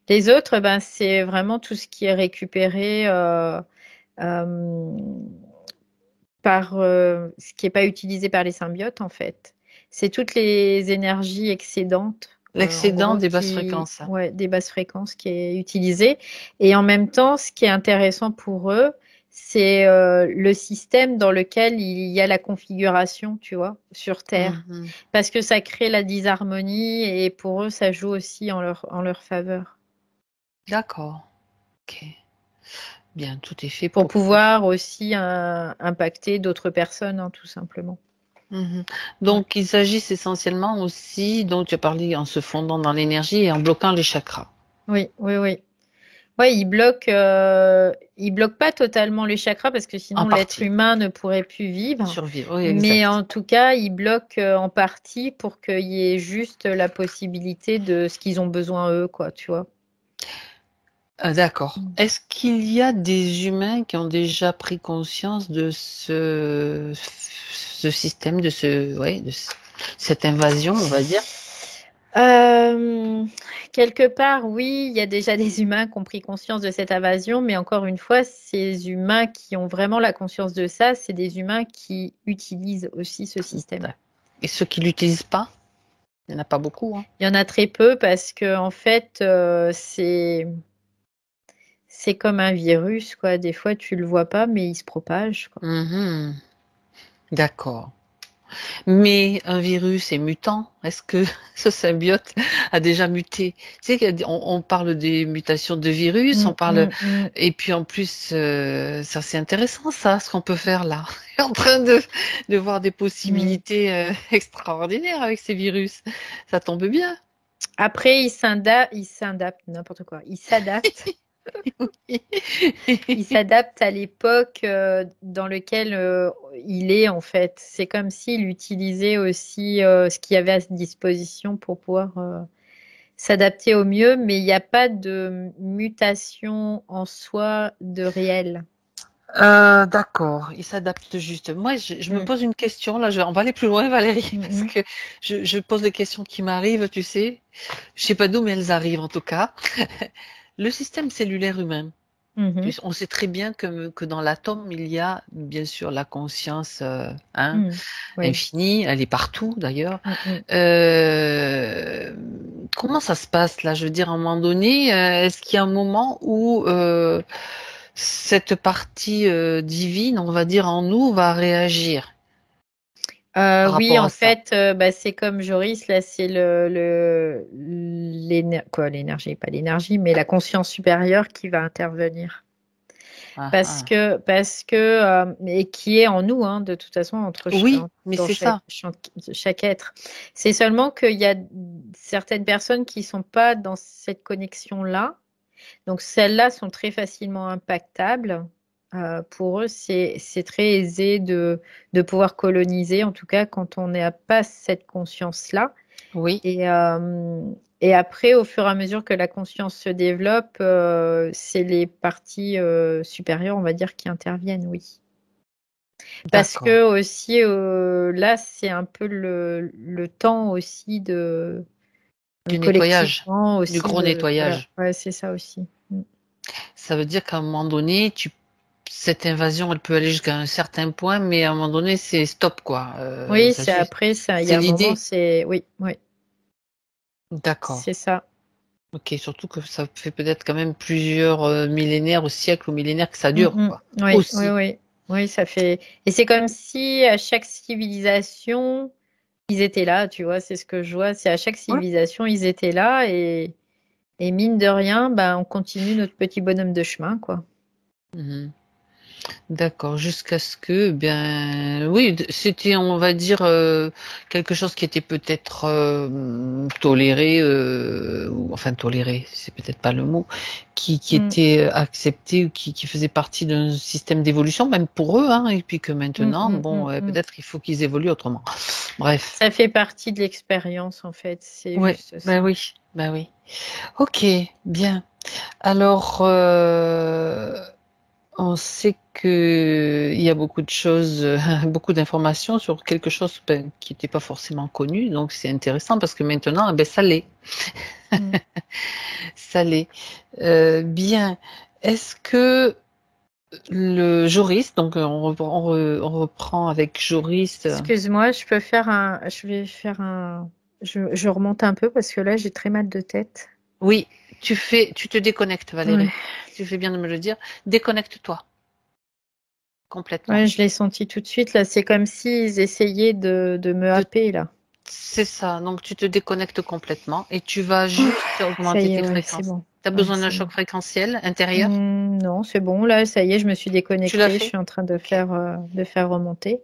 Les autres, ben, c'est vraiment tout ce qui est récupéré euh, par ce qui n'est pas utilisé par les symbiotes, en fait. C'est toutes les énergies excédentes, en L'excédent gros, des basses fréquences. ouais, des basses fréquences qui est utilisé. Et en même temps, ce qui est intéressant pour eux, c'est le système dans lequel il y a la configuration, tu vois, sur Terre. Mhm. Parce que ça crée la disharmonie et pour eux, ça joue aussi en leur faveur. D'accord. Ok. Bien, tout est fait Pour pour que. pouvoir aussi impacter d'autres personnes, hein, tout simplement. Mhm. Ouais. Donc, ils agissent essentiellement aussi, donc tu as parlé en se fondant dans l'énergie et en bloquant les chakras. Oui, oui, oui. Ouais, il bloque pas totalement les chakras parce que En sinon l'être partie. humain ne pourrait plus vivre. Survivre. Oui, Mais exact. en tout cas, il bloque en partie pour qu'il y ait juste la possibilité de ce qu'ils ont besoin eux, quoi, tu vois. D'accord. Mm. Est-ce qu'il y a des humains qui ont déjà pris conscience de ce système, cette invasion, on va dire? Euh, Quelque part, oui, il y a déjà des humains qui ont pris conscience de cette invasion, mais encore une fois, ces humains qui ont vraiment la conscience de ça, c'est des humains qui utilisent aussi ce système. Et ceux qui l'utilisent pas? Il n'y en a pas beaucoup, hein. Il y en a très peu parce que en fait, c'est comme un virus, quoi. Des fois, tu le vois pas, mais il se propage, quoi. Mhm. D'accord. Mais un virus est mutant. Est-ce que ce symbiote a déjà muté? Tu sais qu'on parle des mutations de virus, on Mm, parle mm, mm. et puis en plus ça c'est intéressant ça, ce qu'on peut faire là. On est en train de voir des Mm. possibilités extraordinaires avec ces virus. Ça tombe bien. Après, il s'adapte, n'importe quoi. Il s'adapte à l'époque dans laquelle il est, en fait. C'est comme s'il utilisait aussi ce qu'il y avait à sa disposition pour pouvoir s'adapter au mieux, mais il n'y a pas de mutation en soi de réel. D'accord, il s'adapte juste. Moi, je me Mm, pose une question, là, on va aller plus loin, Valérie, mm, parce mm. que je pose des questions qui m'arrivent, tu sais. Je sais pas d'où, mais elles arrivent en tout cas. Le système cellulaire humain, Mhm, on sait très bien que dans l'atome, il y a bien sûr la conscience hein, mm. Oui. infinie, elle est partout d'ailleurs. Mm, mm. Euh, Comment ça se passe là? Je veux dire, à un moment donné, est-ce qu'il y a un moment où cette partie divine, on va dire en nous, va réagir par Oui, rapport en à ça? fait, bah, c'est comme Joris, là, c'est quoi, l'énergie, pas l'énergie, mais la conscience supérieure qui va intervenir. Ah, Parce ah. que, et qui est en nous, hein, de toute façon, Oui, mais dans c'est ça. chaque être. C'est seulement qu'il y a certaines personnes qui sont pas dans cette connexion-là. Donc, celles-là sont très facilement impactables. Pour eux, c'est très aisé de pouvoir coloniser, en tout cas quand on n'a pas cette conscience-là. Oui, Et, euh, et après, au fur et à mesure que la conscience se développe, c'est les parties supérieures, on va dire, qui interviennent, oui. Parce d'accord. que aussi, là, c'est un peu le temps aussi Du nettoyage, collectivement du aussi gros de, voilà, nettoyage. ouais, c'est ça aussi. Mm. Ça veut dire qu'à un moment donné, cette invasion, elle peut aller jusqu'à un certain point, mais à un moment donné, c'est stop, quoi. Oui, Ça c'est suffit. après ça. Il y C'est a un moment, l'idée. c'est oui, oui, D'accord. c'est ça. Ok, surtout que ça fait peut-être quand même plusieurs millénaires ou siècles ou millénaires que ça Mm, dure, mm. quoi. Oui, oui, Aussi. oui, oui, ça fait. Et c'est comme si à chaque civilisation, ils étaient là, tu vois. C'est ce que je vois. C'est à chaque Ouais. civilisation, ils étaient là et mine de rien, ben, on continue notre petit bonhomme de chemin, quoi. Mhm. D'accord, jusqu'à ce que, bien, oui, c'était, on va dire, quelque chose qui était peut-être toléré, ou, enfin toléré, c'est peut-être pas le mot, qui Mm, était accepté ou qui faisait partie d'un système d'évolution, même pour eux, hein, et puis que mm, maintenant, mm, bon, mm, mm. peut-être il faut qu'ils évoluent autrement. Bref. Ça fait partie de l'expérience, en fait. C'est Ouais, juste ben ça. oui, ben oui. Ok, bien. Alors, on sait que il y a beaucoup de choses, beaucoup d'informations sur quelque chose ben, qui n'était pas forcément connu, donc c'est intéressant parce que maintenant, eh ben, ça l'est, Mm. ça l'est. Bien. Est-ce que le Joris, donc on reprend avec Joris. Excuse-moi, je vais faire je remonte un peu parce que là, j'ai très mal de tête. Oui, tu te déconnectes, Ouais. Valérie. Tu fais bien de me le dire. Déconnecte-toi complètement. Ouais, je l'ai senti tout de suite, là. C'est comme s'ils essayaient de me De happer, là. C'est ça, donc tu te déconnectes complètement et tu vas Ouf, juste ça augmenter y est, tes ouais, c'est fréquences. bon. Tu as Ouais, besoin d'un c'est choc bon. fréquentiel intérieur? Non, c'est bon, là, ça y est, je me suis Tu l'as déconnectée. Je fait? suis en train Ok. de faire remonter.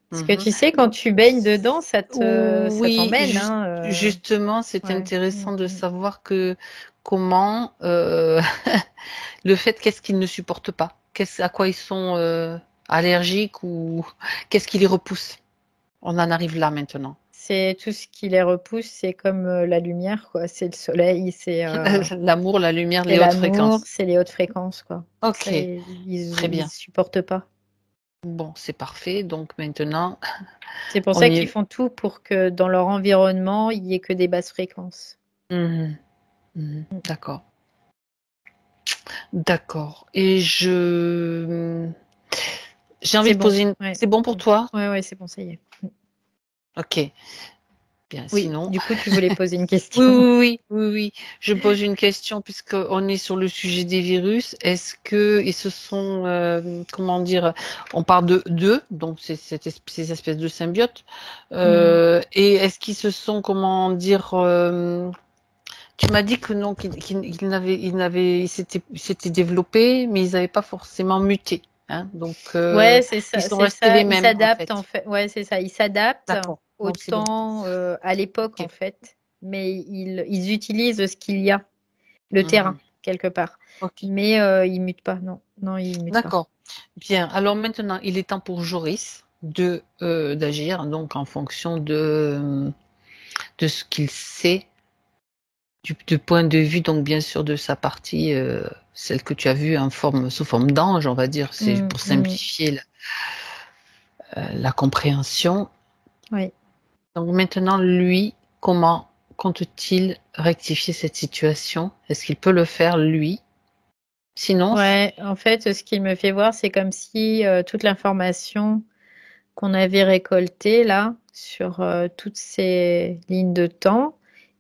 Parce que Mhm. tu sais, quand tu baignes dedans, ça Oui, t'emmène, hein. justement, c'est Ouais. Mm, intéressant de mm. savoir que comment le fait qu'est-ce qu'ils ne supportent pas, à quoi ils sont allergiques ou qu'est-ce qui les repousse. On en arrive là maintenant. C'est tout ce qui les repousse, c'est comme la lumière, quoi. C'est le soleil, L'amour, la lumière, c'est les hautes l'amour, fréquences. c'est les hautes fréquences, quoi. Ça, Ok, très ils bien. supportent pas. Bon, c'est parfait. Donc maintenant, C'est pour on ça y qu'ils est. font tout pour que dans leur environnement, il y ait que des basses fréquences. Mhm, mhm. D'accord. D'accord. Et j'ai envie C'est de bon, poser une. ouais. C'est bon pour toi? Ouais, ouais, c'est bon, ça y est. Ok. Bien, Oui, sinon, du coup, tu voulais poser une oui, question. oui, oui, oui, oui. Je pose une question puisqu'on est sur le sujet des virus. Est-ce que ils se sont, comment dire, on parle de d'eux, donc c'est ces espèces de symbiotes, Mm. et est-ce qu'ils se sont, comment dire, tu m'as dit que non, ils s'étaient développés, mais ils n'avaient pas forcément muté, hein. Donc, Ouais, c'est ils ça, sont c'est restés ça. les Il mêmes en s'adapte en fait. fait. Ouais, c'est ça. Il s'adapte D'accord. Donc c'est bon. autant à l'époque en Ok. fait, mais ils utilisent ce qu'il y a, le terrain Mhm. quelque part. Ok. Mais ils mutent pas. Non, non, ils mutent pas. D'accord. Bien. Alors maintenant, il est temps pour Joris de d'agir donc en fonction de ce qu'il sait du point de vue donc bien sûr de sa partie celle que tu as vue en forme sous forme d'ange, on va dire, c'est Mm, pour mm. simplifier la compréhension. Oui. Donc maintenant, lui, comment compte-t-il rectifier cette situation? Est-ce qu'il peut le faire lui? Sinon, Ouais, en fait, ce qu'il me fait voir, c'est comme si toute l'information qu'on avait récoltée là sur toutes ces lignes de temps,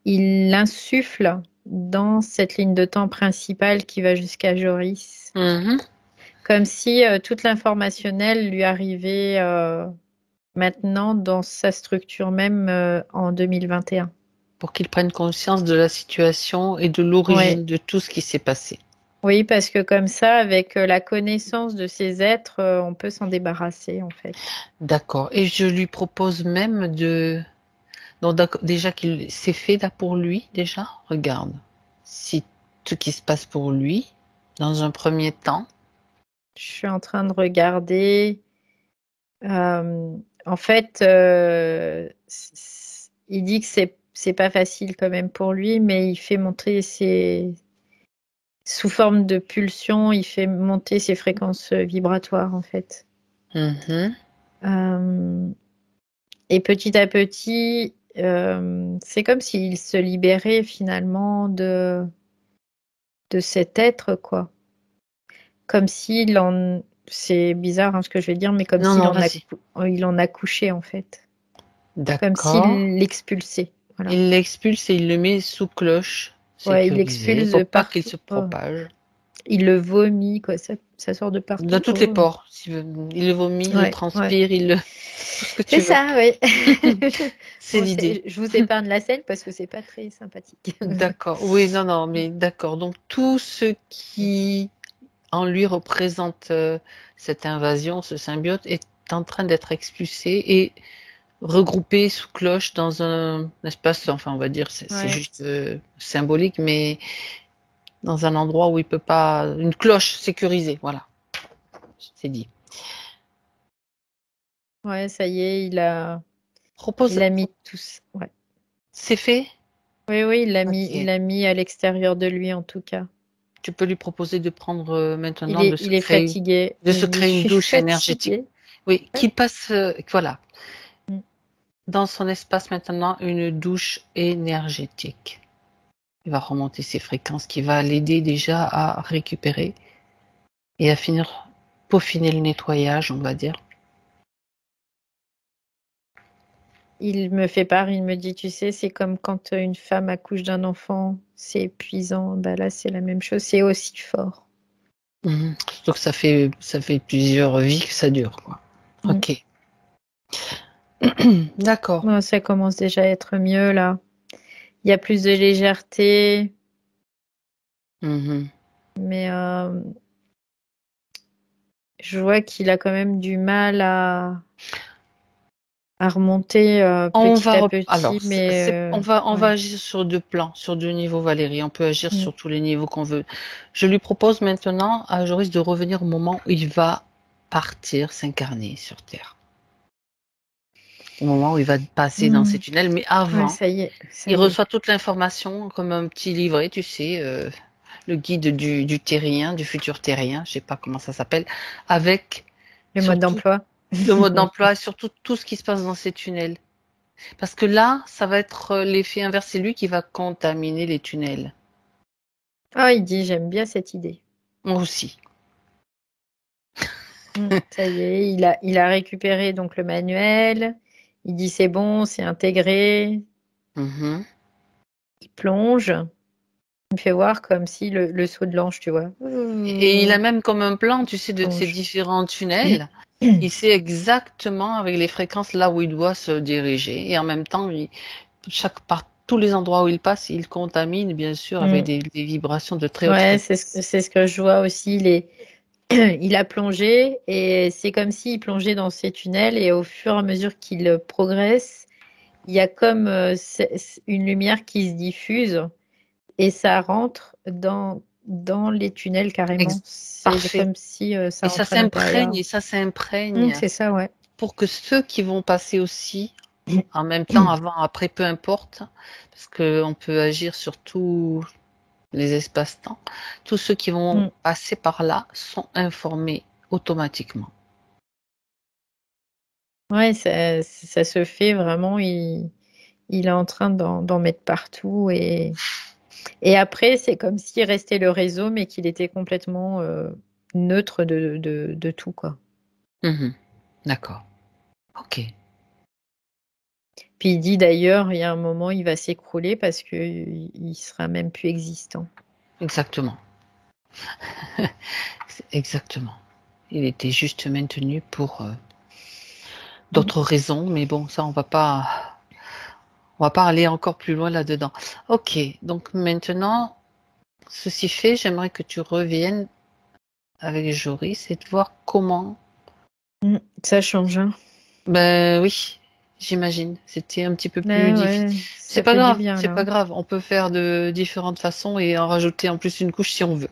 il l'insuffle dans cette ligne de temps principale qui va jusqu'à Joris. mhm, Comme si toute l'informationnel lui arrivait maintenant dans sa structure même en 2021. pour qu'il prenne conscience de la situation et de Ouais. l'origine de tout ce qui s'est passé. Oui, parce que comme ça, avec la connaissance de ces êtres, on peut s'en débarrasser en fait. D'accord. Et je lui propose même de... Donc déjà qu'il c'est fait là pour lui, déjà, regarde. Si ce qui se passe pour lui, dans un premier temps. Je suis en train de regarder. En fait, il dit que c'est pas facile quand même pour lui, mais il fait monter ses sous forme de pulsion, il fait monter ses fréquences vibratoires en fait. Mhm. Euh, et petit à petit, c'est comme s'il se libérait finalement de cet être, quoi. Comme s'il en... C'est bizarre hein, ce que je vais dire, mais comme Non, s'il non, en a, vas-y. il en a couché en fait. Comme D'accord. s'il l'expulsait. Voilà. Il l'expulse et il le met sous cloche Ouais, il sécurisée l'expulse pour pas qu'il partout. se Oh. propage. Il le vomit, quoi. Ça sort de Dans partout. toutes les Oh. pores. Il le vomit, il le Ouais, ouais. transpire, tout ce que C'est tu veux. ça, oui. C'est Bon, l'idée. je vous épargne la scène parce que c'est pas très sympathique. D'accord. Oui, non, non, mais d'accord. Donc tout ce qui en lui représente cette invasion, ce symbiote, est en train d'être expulsé et regroupé sous cloche dans un espace, enfin on va dire, c'est Ouais. juste symbolique, mais dans un endroit où il peut pas, une cloche sécurisée, voilà, c'est dit. Ouais, ça y est, il Propose, a mis tous. Ouais. c'est fait? Oui, oui, il Ok. l'a mis à l'extérieur de lui en tout cas. Tu peux lui proposer de prendre maintenant de se Il est créer, fatigué. de se Il dit, je créer une suis douche énergétique. fatigué. Oui, Ouais. qu'il passe, voilà, Mm. dans son espace maintenant une douche énergétique. Il va remonter ses fréquences, qui va l'aider déjà à récupérer et à finir, peaufiner le nettoyage, on va dire. Il me fait part, il me dit, tu sais, c'est comme quand une femme accouche d'un enfant, c'est épuisant. Bah là, c'est la même chose, c'est aussi fort. Mhm. Donc ça fait plusieurs vies que ça dure, quoi. Mm. Ok. D'accord. Ouais, ça commence déjà à être mieux là. Il y a plus de légèreté, Mhm. mais je vois qu'il a quand même du mal à remonter On petit va à alors petit, mais on va ouais. agir sur deux plans, sur deux niveaux, Valérie. On peut agir Mm. sur tous les niveaux qu'on veut. Je lui propose maintenant à Joris de revenir au moment où il va partir s'incarner sur Terre. Au moment où il va passer dans ces Mm. tunnels, mais Ouais, avant, ça y est, ça il y est. reçoit toute l'information comme un petit livret, tu sais, le guide du terrien, du futur terrien, je sais pas comment ça s'appelle, avec Le mode surtout d'emploi. le mode d'emploi et surtout tout ce qui se passe dans ces tunnels. Parce que là, ça va être l'effet inverse, c'est lui qui va contaminer les tunnels. Ah, il dit, j'aime bien cette idée. Moi aussi. Ça y est, il a récupéré donc le manuel. Il dit c'est bon, c'est intégré. Mhm. Il plonge, il me fait voir comme si le saut de l'ange, tu vois. Et il a même comme un plan, tu sais, de ces Plonge. différents tunnels. Il sait exactement avec les fréquences là où il doit se diriger. Et en même temps, par tous les endroits où il passe, il contamine, bien sûr, avec Mm. des vibrations de très haute Ouais, fréquence. c'est ce que je vois aussi. Il a plongé et c'est comme s'il plongeait dans ces tunnels et au fur et à mesure qu'il progresse, il y a comme une lumière qui se diffuse et ça rentre dans les tunnels carrément. C'est Parfait. comme si Et ça rentrait à l'intérieur. ça s'imprègne C'est ça, ouais. pour que ceux qui vont passer aussi, en même temps, avant, après, peu importe, parce qu'on peut agir sur tous les espaces-temps, tous ceux qui vont Mm. passer par là sont informés automatiquement. Ouais, ça se fait vraiment. Il est en train d'en mettre partout et après, c'est comme s'il restait le réseau, mais qu'il était complètement neutre de tout, quoi. Mhm. D'accord. Ok. Puis il dit d'ailleurs, il y a un moment, il va s'écrouler parce que il sera même plus existant. Exactement. Exactement. Il était juste maintenu pour d'autres raisons, mais bon, ça, on va pas aller encore plus loin là-dedans. Ok. Donc maintenant, ceci fait, j'aimerais que tu reviennes avec Joris et de voir comment. Ça change, hein. Ben oui, j'imagine. C'était un petit peu plus Ouais, difficile. ouais, ça fait du bien C'est là. pas grave. On peut faire de différentes façons et en rajouter en plus une couche si on veut,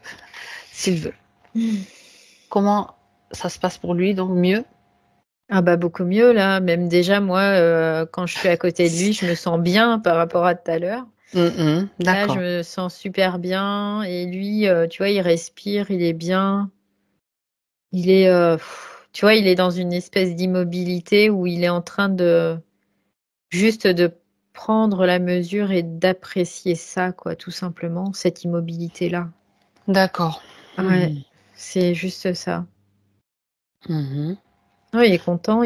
s'il veut. Mm. Comment ça se passe pour lui, donc mieux? Ah bah beaucoup mieux là. Même déjà moi, quand je suis à côté de lui, je me sens bien par rapport à tout à l'heure. Mhm, Là, je d'accord. me sens super bien et lui, tu vois, il respire, il est bien. Il est, tu vois, il est dans une espèce d'immobilité où il est en train de juste de prendre la mesure et d'apprécier ça, quoi, tout simplement, cette immobilité-là. D'accord. Ouais, Mhm, c'est juste ça. mhm, Ouais, il est content,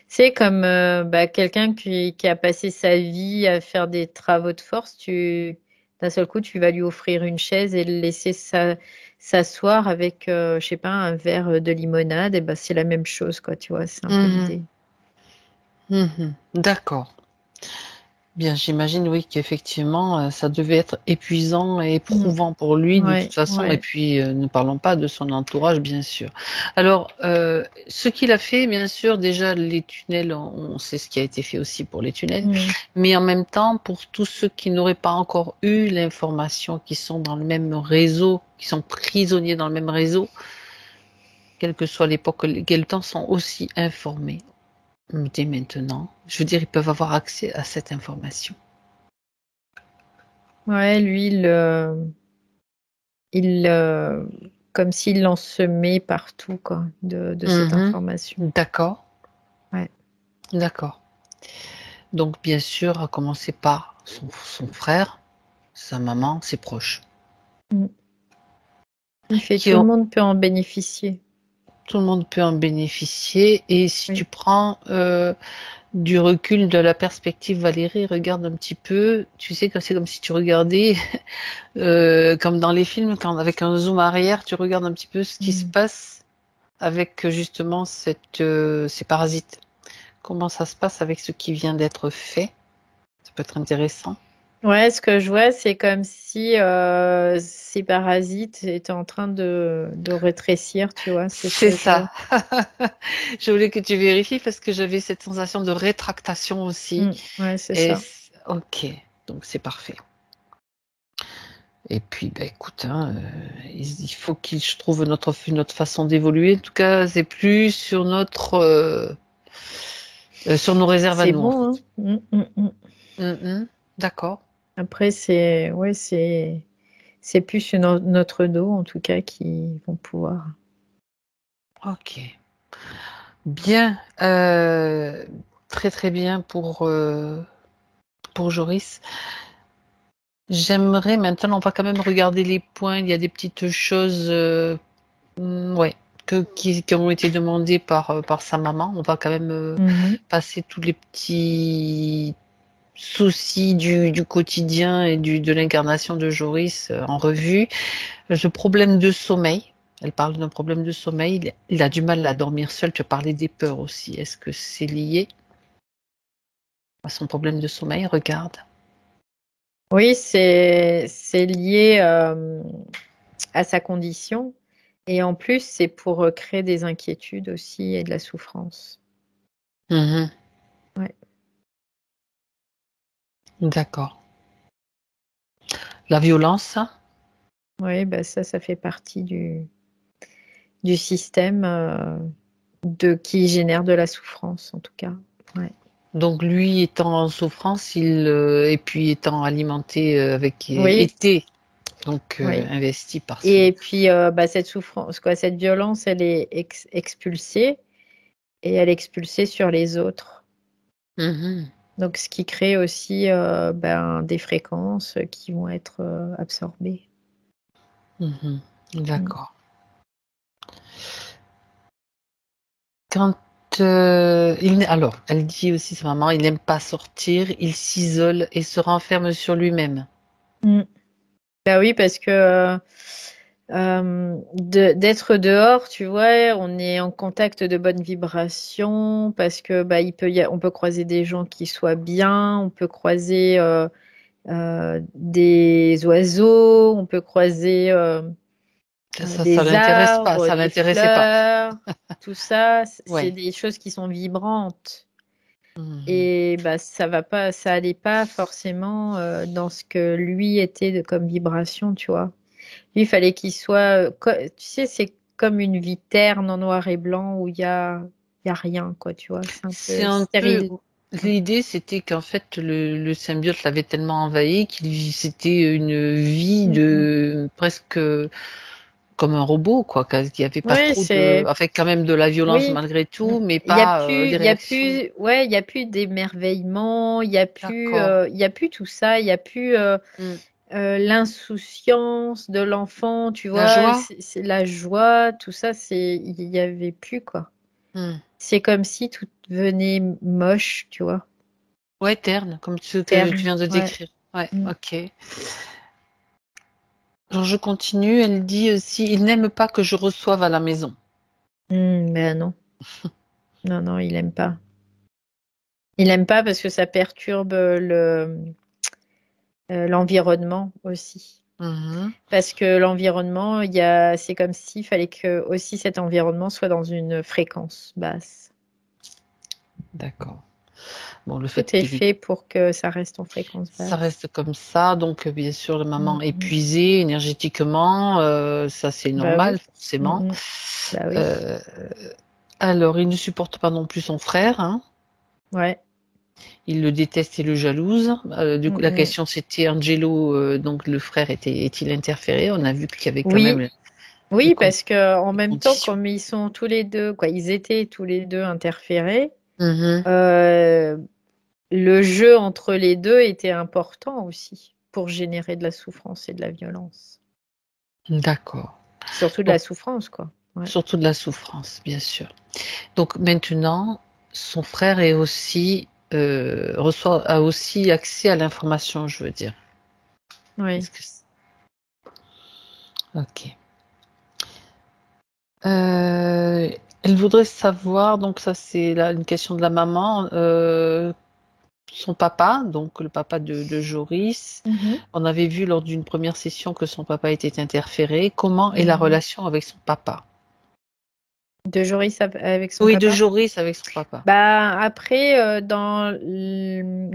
c'est comme bah, quelqu'un qui a passé sa vie à faire des travaux de force, d'un seul coup, tu vas lui offrir une chaise et le laisser s'asseoir avec, je sais pas, un verre de limonade, et ben c'est la même chose, quoi, tu vois, c'est un peu mhm, l'idée. mhm. D'accord. Bien, j'imagine, oui, qu'effectivement, ça devait être épuisant et Mm. éprouvant pour lui, de toute Ouais, façon. Et ouais. puis, ne parlons pas de son entourage, bien sûr. Alors, ce qu'il a fait, bien sûr, déjà, les tunnels, on sait ce qui a été fait aussi pour les tunnels. Mm. Mais en même temps, pour tous ceux qui n'auraient pas encore eu l'information, qui sont dans le même réseau, qui sont prisonniers dans le même réseau, quelle que soit l'époque, quel temps, sont aussi informés dès maintenant. Je veux dire, ils peuvent avoir accès à cette information. Ouais, lui, il comme s'il l'ensemait partout, quoi, de cette Mhm. information. D'accord, Ouais. d'accord. Donc, bien sûr, à commencer par son frère, sa maman, ses proches, Mm. Il fait qui tout le ont, monde peut en bénéficier. tout le monde peut en bénéficier. Et si tu Oui. prends du recul, de la perspective, Valérie, regarde un petit peu. Tu sais que c'est comme si tu regardais, comme dans les films, quand avec un zoom arrière, tu regardes un petit peu ce qui se Mm. passe avec justement ces parasites. Comment ça se passe avec ce qui vient d'être fait? Ça peut être intéressant. Ouais, ce que je vois, c'est comme si ces parasites étaient en train de rétrécir, tu vois, c'est ce C'est que je vois. ça. Je voulais que tu vérifies parce que j'avais cette sensation de rétractation aussi. Ouais, c'est ça. Ok, donc c'est parfait. Et puis, bah, écoute, hein, il faut qu'il je trouve une autre façon d'évoluer. En tout cas, c'est plus sur sur nos réserves à C'est nous, en bon, fait. hein. Mm. Mhm, d'accord. Après, c'est plus sur notre dos, en tout cas, qui vont pouvoir. Ok. Bien. Très très bien pour Joris. J'aimerais maintenant, on va quand même regarder les points. Il y a des petites choses, ouais, qui ont été demandées par sa maman. On va quand même Mhm. passer tous les petits soucis du quotidien et de l'incarnation de Joris en revue. Le problème de sommeil. Elle parle d'un problème de sommeil. Il a du mal à dormir seul. Tu parlais des peurs aussi. Est-ce que c'est lié à son problème de sommeil? Regarde. Oui, c'est lié à sa condition. Et en plus, c'est pour créer des inquiétudes aussi et de la souffrance. Mhm. Ouais. D'accord. La violence, ça? Oui, bah ça fait partie du système qui génère de la souffrance, en tout cas. Ouais. Donc lui étant en souffrance, et puis étant alimenté Oui, était donc oui. investi par ce. Et puis, cette souffrance, quoi, cette violence, elle est expulsée et elle est expulsée sur les autres. Mhm. Donc, ce qui crée aussi des fréquences qui vont être absorbées. Mhm. Mm. D'accord. Quand alors, elle dit aussi sa maman, il n'aime pas sortir, il s'isole et se renferme sur lui-même. Mm. Bah oui, parce que d'être dehors, tu vois, on est en contact de bonnes vibrations, parce que on peut croiser des gens qui soient bien, on peut croiser des oiseaux, on peut croiser Ça des l'intéresse pas, arbres, ça des l'intéressait pas. fleurs, tout ça, c'est Ouais. des choses qui sont vibrantes. Mhm. Et bah ça va pas, ça allait pas forcément dans ce que lui était comme vibration, tu vois. Lui, il fallait qu'il soit, tu sais, c'est comme une vie terne en noir et blanc où il y a rien, quoi, tu vois. C'est un C'est peu un peu stérile. l'idée, c'était qu'en fait le symbiote l'avait tellement envahi c'était une vie Mhm. de presque comme un robot, quoi. Qu'il n'y avait pas Oui, trop de, avec quand même de la violence oui. malgré Mm. tout, mais pas des Il y a réactions. plus, ouais, il y a plus d'émerveillement, D'accord. il y a plus tout ça, il y a plus Mm. l'insouciance de l'enfant, tu La vois, joie? c'est la joie, tout ça, il y avait plus, quoi. Mm. C'est comme si tout devenait moche, tu vois, Ouais, terne, comme ce que tu terne, viens de ouais. décrire. Ouais, Mm. ok. Alors je continue. Elle dit aussi, il n'aime pas que je reçoive à la maison. Ben non, non, non, il aime pas. Il aime pas parce que ça perturbe l'environnement aussi. Mhm. Parce que l'environnement, c'est comme s'il fallait que aussi cet environnement soit dans une fréquence basse. D'accord. Bon, le fait Tout est qu'il fait pour que ça reste en fréquence ça basse. reste comme ça, donc bien sûr, la maman Mhm. épuisée énergétiquement, ça c'est Bah normal, oui. forcément. Mhm. Bah oui. Euh, alors, il ne supporte pas non plus son frère, hein. Ouais. Il le déteste et le jalouse. Du coup, la Mhm. question c'était Angelo, donc le frère est-il interféré? On a vu qu'il y avait quand Oui. même des, Oui, parce que en des même temps, conditions. comme ils sont tous les deux, quoi, ils étaient tous les deux interférés, Mhm. euh, le jeu entre les deux était important aussi pour générer de la souffrance et de la violence. D'accord. Surtout de la Donc, souffrance, quoi. Ouais. surtout de la souffrance, bien sûr. Donc maintenant, son frère est aussi a aussi accès à l'information, je veux dire. Oui. Est-ce que ok. Euh, Elle voudrait savoir, donc ça c'est là une question de la maman, son papa, donc le papa de Joris. Mhm. On avait vu lors d'une première session que son papa était interféré. Comment est la Mhm. relation avec son papa? De Joris avec son Oui, de papa? Joris avec son papa. Bah, après, dans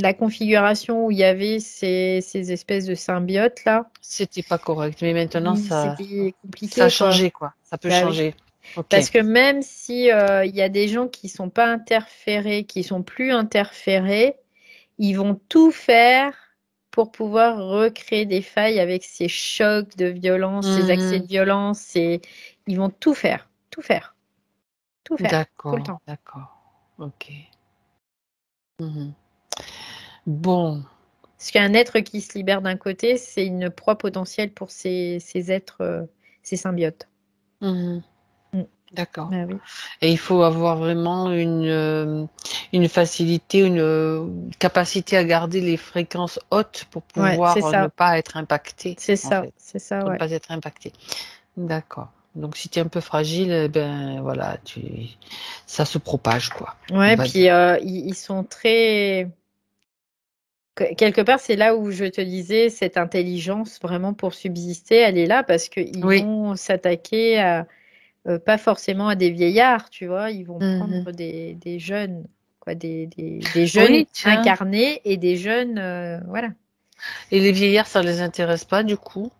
la configuration où il y avait ces espèces de symbiotes là, C'était pas correct, mais maintenant oui, ça, c'était ça a compliqué, quoi. changé quoi. Ça peut Bah oui. changer. Ok. Parce que même si il y a des gens qui sont pas interférés, qui sont plus interférés, ils vont tout faire pour pouvoir recréer des failles avec ces chocs de violence, ces accès Mhm. de violence, ils vont tout le D'accord, temps. d'accord. Ok. Mhm. Bon, Parce qu'un être qui se libère d'un côté, c'est une proie potentielle pour ces êtres, ces symbiotes. mhm. Mm. D'accord. Bah oui. Et il faut avoir vraiment une facilité, une capacité à garder les fréquences hautes pour Ouais, pouvoir ne pas être impacté, en fait. c'est ça, Pour ne ouais. pas être impacté. D'accord. Donc si tu es un peu fragile, eh ben voilà, ça se propage, quoi, on Ouais, va puis dire. ils sont très. Quelque part, c'est là où je te disais, cette intelligence vraiment pour subsister, elle est là parce qu'ils Oui. vont s'attaquer à, pas forcément à des vieillards, tu vois, ils vont Mhm. prendre des jeunes, quoi, des jeunes Oui, tiens. incarnés et des jeunes, voilà. Et les vieillards, ça les intéresse pas, du coup?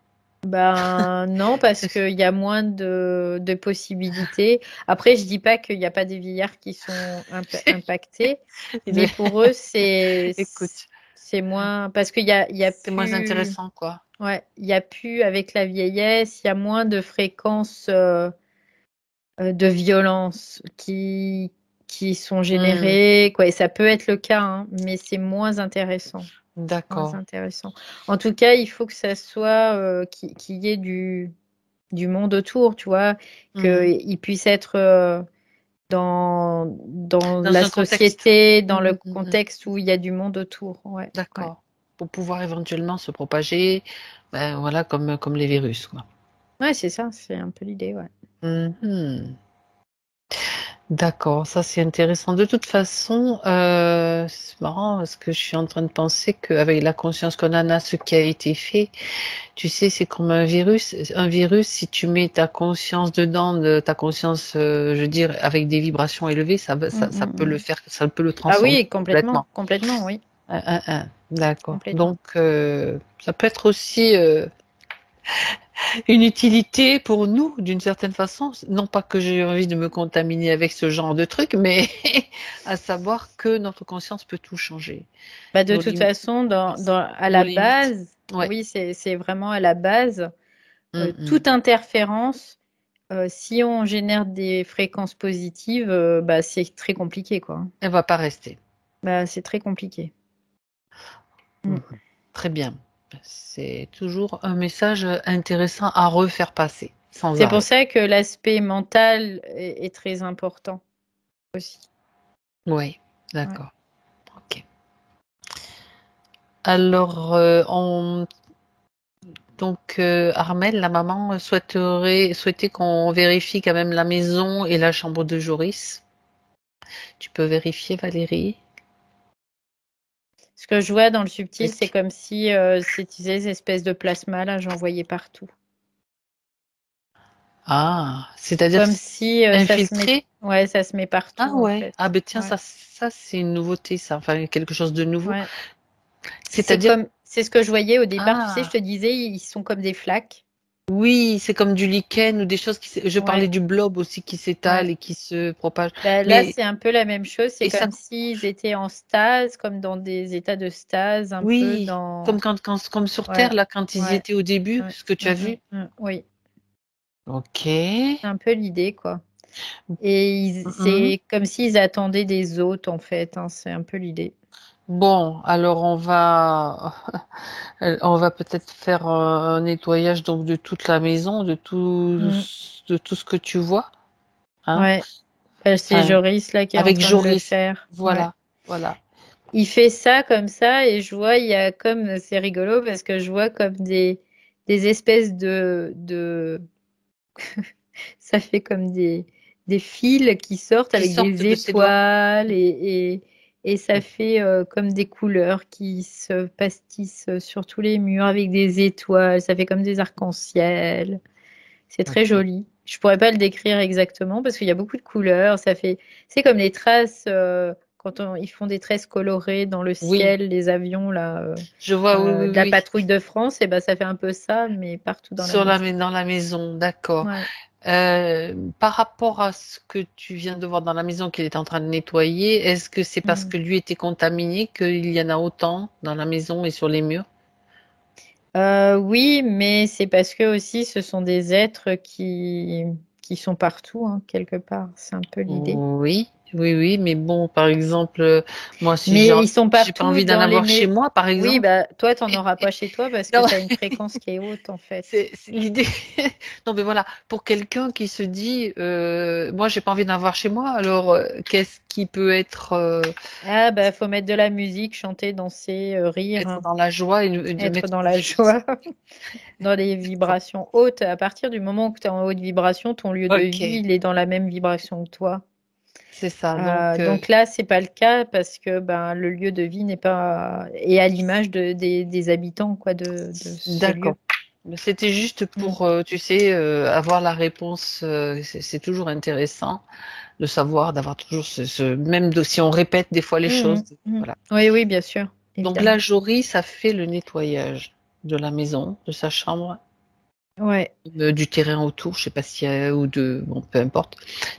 Ben non, parce qu'il y a moins de possibilités. Après, je dis pas qu'il n'y a pas des vieillards qui sont impactés, mais pour eux, Écoute, c'est moins parce il y a c'est moins plus, intéressant, quoi. ouais, il y a plus avec la vieillesse, il y a moins de fréquences de violence qui sont Hmm. générées, quoi. Et ça peut être le cas, hein, mais c'est moins intéressant. Moins D'accord. intéressant. En tout cas, il faut que ça soit qu'il y ait du monde autour, tu vois, Hmm. qu'il puisse être dans Dans la un contexte. société, dans le Hmm. contexte où il y a du monde autour. Ouais, ouais. D'accord. Pour pouvoir éventuellement se propager, ben voilà, comme les virus, quoi. Ouais, c'est ça, c'est un peu l'idée, ouais. Mhm. D'accord, ça c'est intéressant. De toute façon, c'est marrant parce que je suis en train de penser qu'avec la conscience qu'on en a, ce qui a été fait, tu sais, c'est comme un virus. Un virus, si tu mets ta conscience dedans, ta conscience, je veux dire, avec des vibrations élevées, Mm, ça mm, peut le mm. faire, ça peut le Ah transformer oui, complètement, complètement. complètement, oui, D'accord. complètement. Donc, ça peut être aussi une utilité pour nous, d'une certaine façon. Non pas que j'ai envie de me contaminer avec ce genre de truc, mais à savoir que notre conscience peut tout changer. Bah, de Nos toute limites, façon, à nos la limites. base, Ouais. oui, c'est vraiment à la base, Mm. toute interférence, si on génère des fréquences positives, bah, c'est très compliqué, quoi. Elle va pas rester. Bah, c'est très compliqué. Mm. Mhm. Très bien. C'est toujours un message intéressant à refaire passer, sans C'est pour arrêt. ça que l'aspect mental est très important aussi. Oui, Ouais. d'accord. Ok. Alors, donc, Armel, la maman souhaitait qu'on vérifie quand même la maison et la chambre de Joris. Tu peux vérifier, Valérie? Ce que je vois dans le subtil, Est-ce c'est que... comme si c'était ces espèces de plasma là, j'en voyais partout. Ah, c'est-à-dire Comme si ça se met, infiltré? ouais, ça se met Ah partout en ouais. fait. Ah ben tiens, Ouais, ça c'est une nouveauté, ça. Enfin, quelque chose de nouveau. ouais. C'est-à-dire, C'est ce que je voyais au départ. Tu sais, je ah, te disais, ils sont comme des flaques. oui, c'est comme du lichen ou des choses je parlais Ouais, du blob aussi qui s'étale ouais. et qui se propage. Ben, là, Mais, c'est un peu la même chose. C'est et ça, comme s'ils étaient en stase, comme dans des états de stase, un peu oui, dans. comme sur Terre, Ouais, là, quand ils y ouais, étaient au début, ouais. ce que tu as vu. Oui, Ok. c'est un peu l'idée, quoi. Et Mhm. c'est comme s'ils attendaient des hôtes, en fait, hein. C'est un peu l'idée. Bon, alors on va peut-être faire un nettoyage donc de toute la maison, Mm. de tout ce que tu vois, hein. Ouais. Ben, c'est Enfin, Joris là qui est en avec train de le Joris. faire. Ouais. Voilà, voilà. Il fait ça comme ça et je vois, il y a comme, c'est rigolo parce que je vois comme des espèces ça fait comme des fils qui sortent Qui avec sortent des de ses doigts. étoiles et ça fait comme des couleurs qui se pastissent sur tous les murs avec des étoiles. Ça fait comme des arcs-en-ciel. C'est très Ok. joli. Je pourrais pas le décrire exactement parce qu'il y a beaucoup de couleurs. C'est comme les traces quand ils font des tresses colorées dans le Oui, ciel, les avions là, je vois, oui, oui, de la oui. patrouille de France. Et ben ça fait un peu ça, mais partout dans la maison. Dans la maison, d'accord. Ouais. Par rapport à ce que tu viens de voir dans la maison qu'il est en train de nettoyer, est-ce que c'est parce Mm. que lui était contaminé qu'il y en a autant dans la maison et sur les murs? Oui, mais c'est parce que aussi ce sont des êtres qui sont partout, hein, quelque part. C'est un peu l'idée. Oui, oui, oui, mais bon, par exemple, moi, si Mais ils sont j'ai pas partout envie d'en dans les avoir chez maisons. moi, par Oui, exemple. bah toi, t'en auras pas chez toi parce que Non, tu as une fréquence qui est haute en fait. c'est l'idée. Non, mais voilà, pour quelqu'un qui se dit, moi, j'ai pas envie d'en avoir chez moi, alors qu'est-ce qui peut être Ah bah faut mettre de la musique, chanter, danser, rire, être hein, dans la joie et de être mettre dans la confiance. joie, dans les vibrations hautes. À partir du moment où tu es en haute vibration, ton lieu de vie, Ok, il est dans la même vibration que toi. c'est ça. Donc, Donc là, c'est pas le cas parce que ben le lieu de vie n'est pas est à l'image des habitants quoi de ce lieu. d'accord. Mais c'était juste Mm. pour, tu sais, avoir la réponse. C'est toujours intéressant de savoir, d'avoir toujours même si on répète des fois les Mm, choses. mm, mm. Voilà. Oui, oui, bien sûr, Donc là, évidemment. Jory, ça fait le nettoyage de la maison, de sa chambre, Ouais. du terrain autour, je sais pas s'il y a, ou de, bon, peu importe,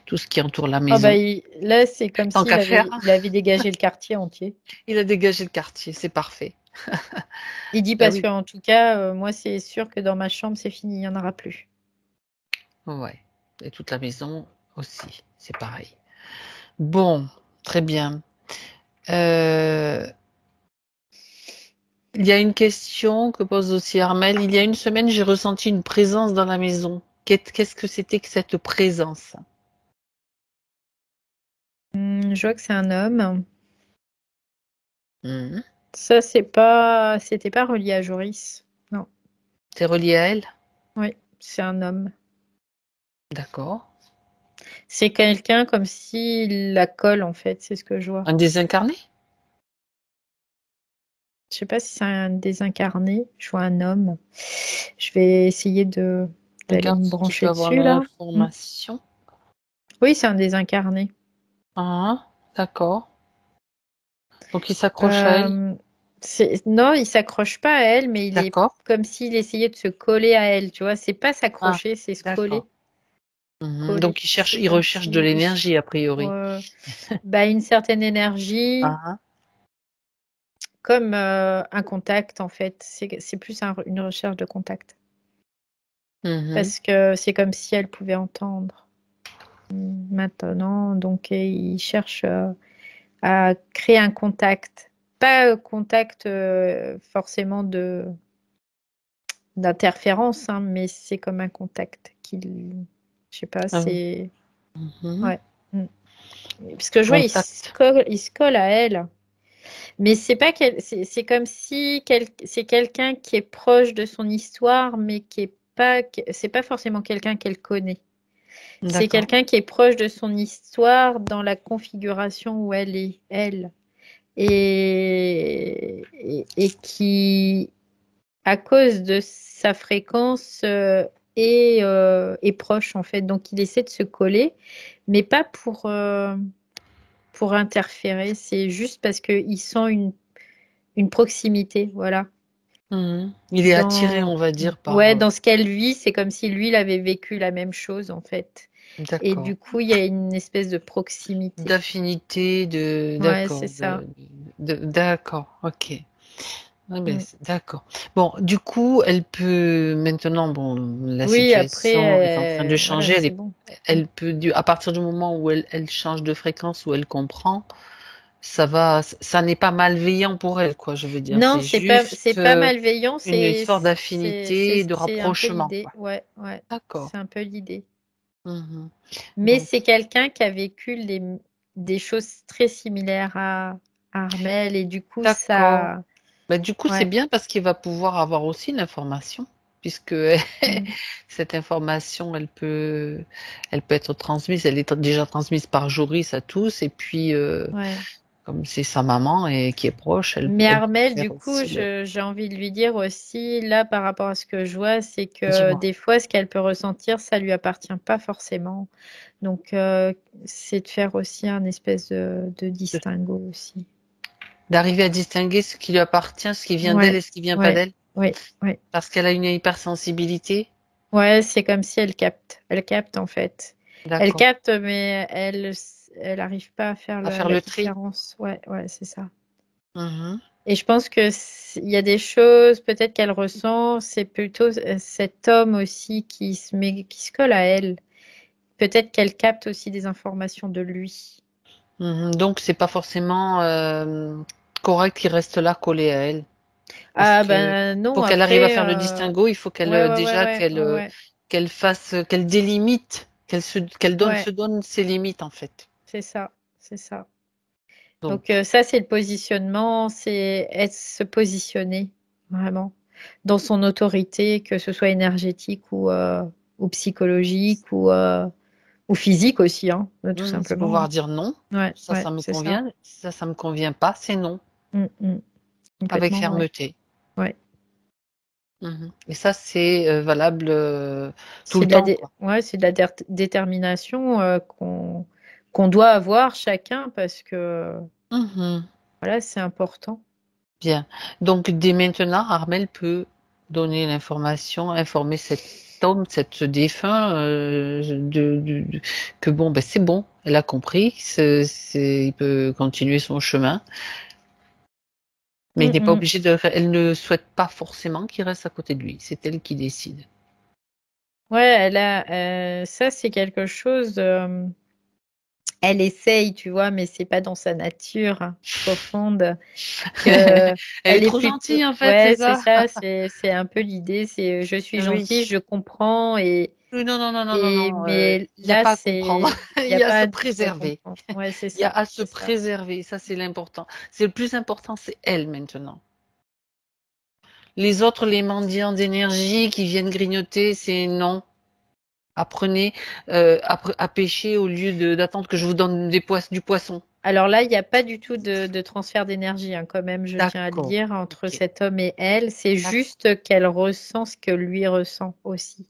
tout ce qui entoure la Ah bah maison. là, c'est comme Tant s'il qu'à faire, avait il avait dégagé le quartier entier. il a dégagé le quartier, c'est parfait. Il dit Bah parce oui, qu'en tout cas, moi, c'est sûr que dans ma chambre, c'est fini, il n'y en aura plus. ouais. Et toute la maison aussi, c'est pareil. Bon, très bien. Euh, il y a une question que pose aussi Armel. Il y a une semaine, j'ai ressenti une présence dans la maison. Qu'est-ce que c'était que cette présence? Je vois que c'est un homme. Mhm. Ça, c'était pas relié à Joris. Non, C'est relié à elle? oui, c'est un homme. D'accord. C'est quelqu'un comme s'il la colle, en fait, c'est ce que je vois. Un désincarné? Je sais pas si c'est un désincarné. Je vois un homme. Je vais essayer d'aller Regarde me si tu peux brancher avoir dessus, là. Mm. l'information. Oui, c'est un désincarné. Ah, d'accord. Donc il s'accroche à elle. Euh, non, il s'accroche pas à elle, mais il est D'accord. comme s'il essayait de se coller à elle, tu vois. C'est pas Ah, s'accrocher, c'est se d'accord. coller. Mhm. Coller. Donc C'est il comme recherche de si l'énergie a priori. bah, une certaine énergie, Ah, comme un contact en fait. C'est plus une recherche de contact. mhm. Parce que c'est comme si elle pouvait entendre maintenant. Donc, il cherche à créer un contact. Pas contact forcément d'interférence, hein, mais c'est comme un contact qu'il. Je sais pas, Ah, c'est. mhm. Ouais. Mm. Parce que je vois, Contact. il se colle à elle. Mais c'est pas c'est comme si c'est quelqu'un qui est proche de son histoire, mais qui est pas, c'est pas forcément quelqu'un qu'elle connaît. C'est D'accord. quelqu'un qui est proche de son histoire dans la configuration où elle est, elle. Et qui, à cause de sa fréquence, est proche en fait. Donc il essaie de se coller, mais pas pour interférer. C'est juste parce qu'il sent une proximité, voilà. Mhm. Il est attiré, on va dire, par. Ouais, dans ce qu'elle vit, c'est comme si lui, il avait vécu la même chose, en fait. Et D'accord. du coup, il y a une espèce de proximité. D'affinité, Ouais, c'est d'accord, ça. d'accord, ok. Ah ben, Mm. d'accord. Bon, du coup, elle peut maintenant, bon, la Oui, après, situation est en train de changer. voilà, c'est bon. Mm. Elle peut, à partir du moment où elle change de fréquence, où elle comprend, ça n'est pas malveillant pour elle, quoi. Je veux dire, Non, c'est c'est juste pas malveillant, une sorte d'affinité, et de c'est un peu rapprochement, l'idée. quoi. Ouais, ouais, D'accord. c'est un peu l'idée. Mhm. Mais Donc, c'est quelqu'un qui a vécu des choses très similaires à Armel, et du coup, d'accord. ça, Bah, du coup, c'est ouais. bien parce qu'il va pouvoir avoir aussi l'information, puisque Mm. cette information, elle peut être transmise. Elle est déjà transmise par Joris à tous, et puis Ouais. comme c'est sa maman et qui est proche, Mais elle peut Armel, faire du coup, aussi le. j'ai envie de lui dire aussi, là, par rapport à ce que je vois, c'est que Dis-moi. des fois, ce qu'elle peut ressentir, ça lui appartient pas forcément. Donc, c'est de faire aussi un espèce de distinguo aussi. D'arriver à distinguer ce qui lui appartient, ce qui vient d'elle Ouais, et ce qui vient pas ouais, d'elle, ouais, ouais. parce qu'elle a une hypersensibilité. Ouais, c'est comme si elle capte. Elle capte, en fait. Elle D'accord. capte, mais elle arrive pas à faire À faire la le tri. différence. Ouais, ouais, c'est ça. Mhm. Et je pense que il y a des choses peut-être qu'elle ressent, c'est plutôt cet homme aussi qui se colle à elle. Peut-être qu'elle capte aussi des informations de lui. Donc c'est pas forcément correct qu'il reste là collé à elle. Parce Ah que ben non, pour qu'elle arrive à après, faire le distinguo, il faut qu'elle ouais, ouais, ouais, déjà ouais, ouais, ouais, qu'elle fasse, qu'elle délimite, ouais, se donne ses limites en fait. c'est ça, c'est ça. Donc Donc, ça, c'est le positionnement, c'est être se positionner vraiment dans son autorité, que ce soit énergétique ou psychologique ou physique aussi, hein, tout c'est simplement. pouvoir dire non. Ouais, ouais, Ça me c'est ça. convient. Ça me convient pas. C'est non, Mm. avec Complètement, ouais. fermeté. Ouais. Et ça, c'est valable tout C'est le de la temps, quoi. ouais, c'est de la détermination qu'on doit avoir chacun parce que Mhm. voilà, c'est important. Bien. Donc, dès maintenant, Armel peut donner l'information, informer cet homme, ce défunt, que bon, ben, c'est bon, elle a compris, il peut continuer son chemin, mais il n'est pas Mm. obligé elle ne souhaite pas forcément qu'il reste à côté de lui. C'est elle qui décide. Ouais, ça c'est quelque chose. Elle essaye, tu vois, mais c'est pas dans sa nature profonde que Elle est elle est trop plutôt. gentille, en fait, Ouais, c'est c'est ça? ça, c'est un peu l'idée, c'est je suis Oui. gentille, je comprends Oui, non, non, non, non, non, et non, mais il n'y a là pas à comprendre. c'est Il il y a y a à se pas de quoi préserver. comprendre. Ouais, c'est Il y a ça, à se c'est ça. préserver. Ça, c'est l'important. C'est le plus important, c'est elle maintenant. Les autres, les mendiants d'énergie qui viennent grignoter, c'est non. Apprenez à pêcher au lieu d'attendre que je vous donne du poisson. Alors là, il n'y a pas du tout de transfert d'énergie, hein, quand même, je tiens à le D'accord. dire, entre Ok. cet homme et elle. C'est D'accord. juste qu'elle ressent ce que lui ressent aussi.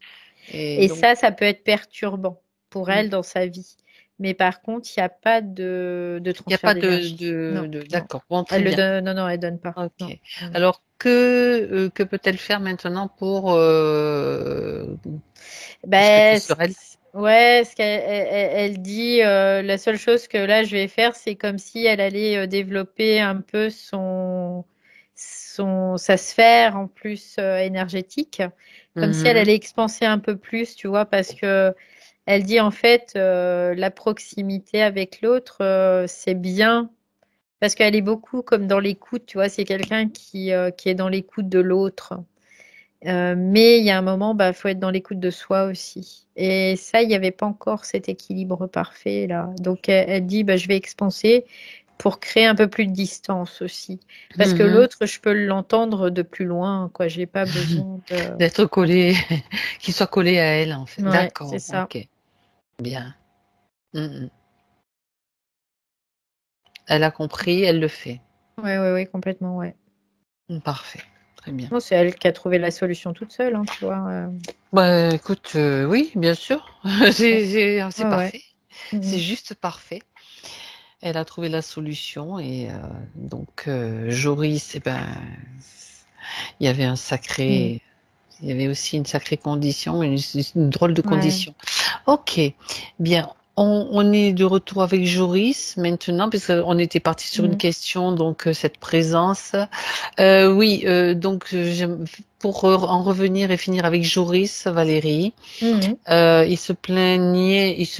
Et Et donc, ça peut être perturbant pour il elle dans sa vie. Mais par contre, il n'y a pas de n'y a transfert pas d'énergie. Non, non. d'accord. Bon, très Elle le bien. donne, non, non, elle donne pas. Ok. Non, non, non. Alors, que peut-elle faire maintenant pour discuter Ben, sur elle? ouais, ce qu'elle dit, la seule chose que là je vais faire, c'est comme si elle allait développer un peu sa sphère en plus énergétique, comme si elle Mhm. allait expanser un peu plus, tu vois, parce que elle dit en fait la proximité avec l'autre, c'est bien. Parce qu'elle est beaucoup comme dans l'écoute, tu vois, c'est quelqu'un qui est dans l'écoute de l'autre. Mais il y a un moment, bah, faut être dans l'écoute de soi aussi. Et ça, il n'y avait pas encore cet équilibre parfait là. Donc elle dit, bah, je vais expanser pour créer un peu plus de distance aussi. Parce que Mhm. l'autre, je peux l'entendre de plus loin, quoi. J'ai pas besoin de. D'être collé, qu'il soit collé à elle, en fait. Ouais, c'est D'accord. ça. Ok. Bien. Mhm. Elle a compris, elle le fait. Ouais, ouais, ouais, complètement, ouais. Parfait. Très bien. Non, c'est elle qui a trouvé la solution toute seule, hein, tu vois. Bah, écoute, oui, bien sûr. Ouais, C'est ouais, ouais. parfait. C'est Mhm. juste parfait. Elle a trouvé la solution et donc Joris, eh ben, il y avait Mhm. il y avait aussi une sacrée condition, une drôle de Ouais. condition. Ok, bien. On est de retour avec Joris maintenant, puisqu'on était parti sur une Mhm. question, donc cette présence. Oui, donc pour en revenir et finir avec Joris, Valérie, Mhm. il se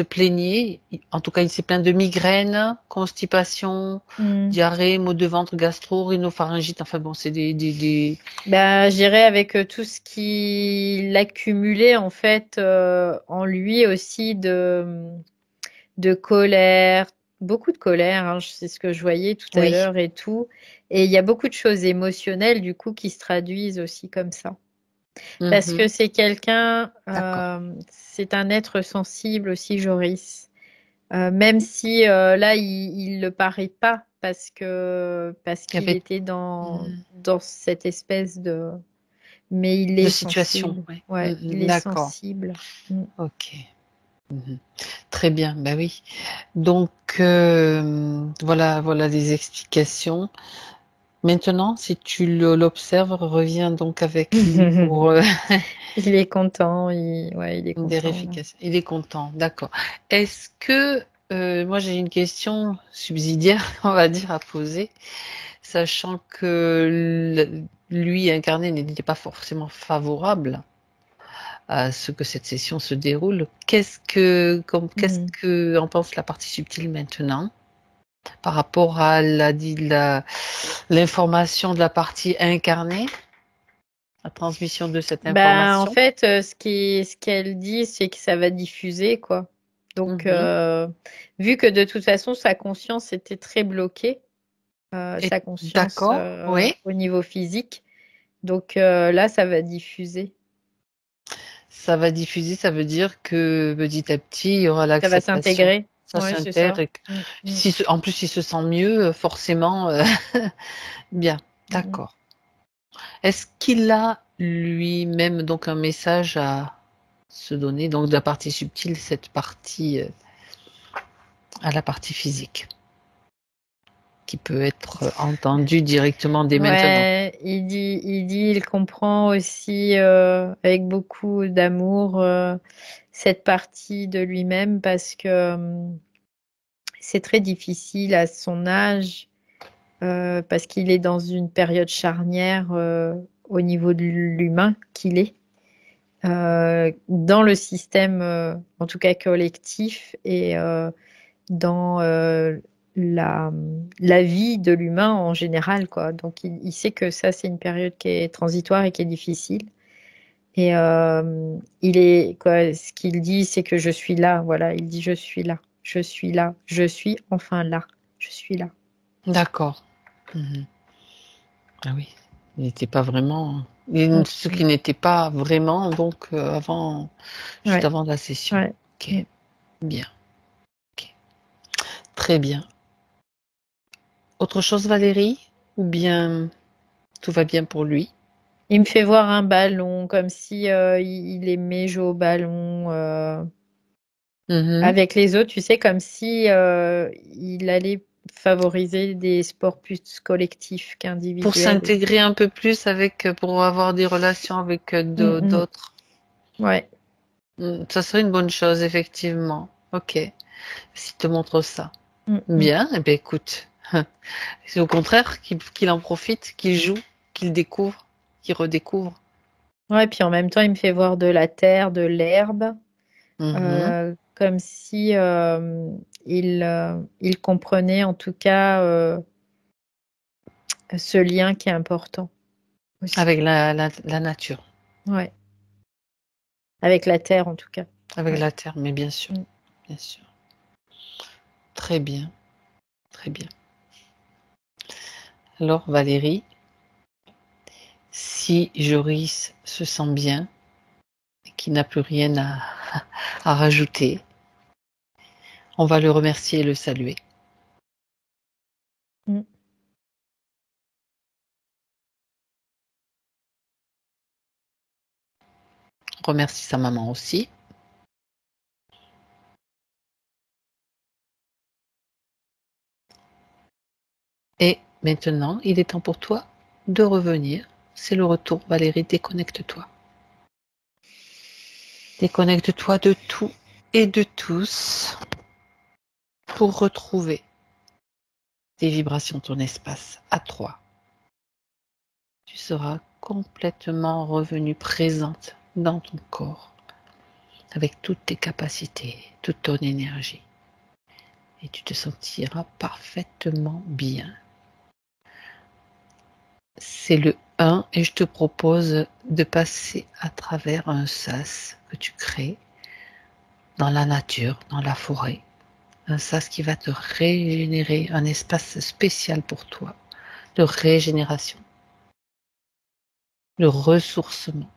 plaignait, en tout cas il s'est plaint de migraines, constipation, Mhm. diarrhée, maux de ventre, gastro, rhinopharyngite, enfin bon, c'est Ben, je dirais avec tout ce qu'il accumulait en fait en lui aussi de colère, beaucoup de colère, hein, c'est ce que je voyais tout à Oui. l'heure et tout. Et il y a beaucoup de choses émotionnelles du coup qui se traduisent aussi comme ça. Parce que Mhm. c'est quelqu'un, D'accord. c'est un être sensible aussi, Joris. Même si là, il le paraît pas parce Il y qu'il avait était dans cette espèce de mais il de est situation, sensible. oui. Ouais, il est D'accord. sensible. Mm. Ok. Mhm. Très bien, bah oui. Donc voilà des explications. Maintenant, si tu l'observes, reviens donc avec lui pour Il est content, ouais, il est une content là. vérification. Il est content, d'accord. Est-ce que moi j'ai une question subsidiaire, on va dire, à poser, sachant que lui incarné n'était pas forcément favorable à ce que cette session se déroule. Qu'est-ce Mm. que en pense la partie subtile maintenant? par rapport à l'information de la partie incarnée, la transmission de cette Ben, en information. fait, ce qu'elle dit, c'est que ça va diffuser, quoi. Donc, Mhm. vu que de toute façon, sa conscience était très bloquée, Et sa conscience d'accord, oui. au niveau physique. Donc là, ça va diffuser. Ça va diffuser, ça veut dire que petit à petit, il y aura Ça va l'acceptation. s'intégrer. Ça Ouais, c'est ça. s'intègre. Et Mm, mm, en plus, il se sent mieux, forcément. Bien, mm. d'accord. Est-ce qu'il a lui-même donc un message à se donner, donc de la partie subtile, cette partie à la partie physique, qui peut être entendue directement dès maintenant? Ouais, il comprend aussi avec beaucoup d'amour cette partie de lui-même parce que c'est très difficile à son âge parce qu'il est dans une période charnière au niveau de l'humain qu'il est. Dans le système, en tout cas collectif, et dans la, la vie de l'humain en général, quoi. Donc, il sait que ça, c'est une période qui est transitoire et qui est difficile. Et quoi, ce qu'il dit, c'est que je suis là. Voilà, il dit je suis là, je suis là, je suis enfin là, je suis là. D'accord. Mhm. Ah oui, il n'était pas vraiment. Mm, Ce mm. qui n'était pas vraiment, donc juste Ouais, avant la session. ouais. Ok, Mm. bien. Ok. Très bien. Autre chose, Valérie? Ou bien tout va bien pour lui? Il me fait voir un ballon, comme si il aimait jouer au ballon. Mhm. Avec les autres, tu sais, comme si il allait favoriser des sports plus collectifs Pour qu'individuels. s'intégrer un peu plus avec, pour avoir des relations avec Mm, mm. d'autres. Ouais. Ça serait une bonne chose, effectivement. Ok, s'il te montre ça. Mm, mm. Bien, eh bien écoute, c'est au contraire qu'il en profite, qu'il joue, qu'il découvre, qu'il redécouvre. Ouais, puis en même temps, il me fait voir de la terre, de l'herbe, Mhm. comme si il comprenait en tout cas ce lien qui est important aussi. Avec la nature, Ouais. Avec la terre en tout cas. avec Ouais. la terre, mais bien sûr, Mm. bien sûr. Très bien, très bien. Alors Valérie, si Joris se sent bien et qu'il n'a plus rien à rajouter, on va le remercier et le saluer. Mm. On remercie sa maman aussi. Et maintenant, il est temps pour toi de revenir. C'est le retour, Valérie, déconnecte-toi. Déconnecte-toi de tout et de tous pour retrouver tes vibrations, ton espace à toi. Tu seras complètement revenue présente dans ton corps avec toutes tes capacités, toute ton énergie. Et tu te sentiras parfaitement bien. C'est le 1 et je te propose de passer à travers un sas que tu crées dans la nature, dans la forêt. Un sas qui va te régénérer, un espace spécial pour toi de régénération, de ressourcement.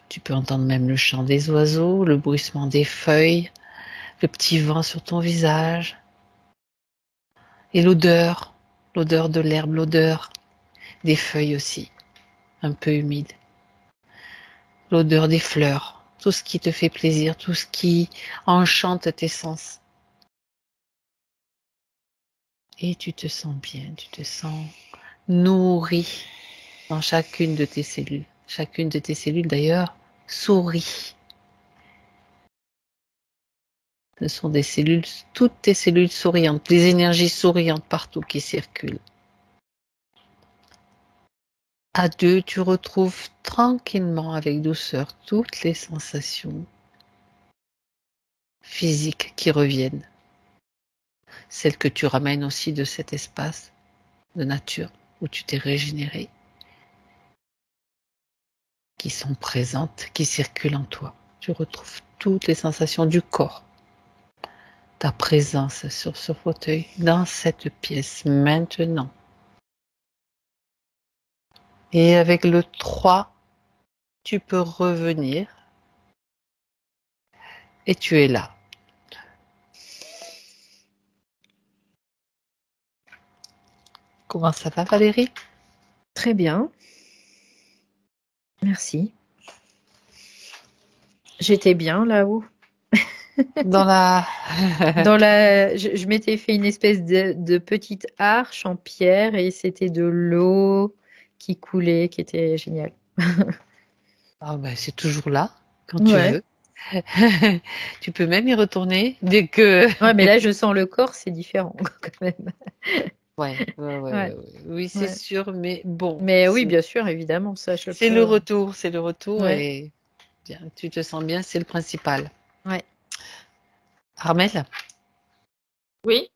Tu peux entendre même le chant des oiseaux, le bruissement des feuilles, le petit vent sur ton visage et l'odeur de l'herbe, l'odeur des feuilles aussi, un peu humides, l'odeur des fleurs, tout ce qui te fait plaisir, tout ce qui enchante tes sens. Et tu te sens bien, tu te sens nourri dans chacune de tes cellules. Chacune de tes cellules d'ailleurs sourit. Ce sont des cellules, toutes tes cellules souriantes, des énergies souriantes partout qui circulent. À deux, tu retrouves tranquillement, avec douceur, toutes les sensations physiques qui reviennent, celles que tu ramènes aussi de cet espace de nature où tu t'es régénéré, qui sont présentes, qui circulent en toi. Tu retrouves toutes les sensations du corps, ta présence sur ce fauteuil, dans cette pièce, maintenant. Et avec le 3, tu peux revenir et tu es là. Comment ça va, Valérie? Très bien. Merci. J'étais bien là-haut. Dans la... Je m'étais fait une espèce de petite arche en pierre et c'était de l'eau qui coulait, qui était génial. Ah ben, c'est toujours là, quand tu Ouais. veux. Tu peux même y retourner dès que... Ouais, mais là, je sens le corps, c'est différent quand même. Ouais, Ouais, oui, c'est ouais. sûr, mais bon, Mais oui, bien sûr, évidemment, ça, je c'est le peux. retour, c'est le retour Ouais, et bien, tu te sens bien, c'est le principal. ouais. Armel, Oui.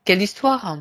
quelle histoire?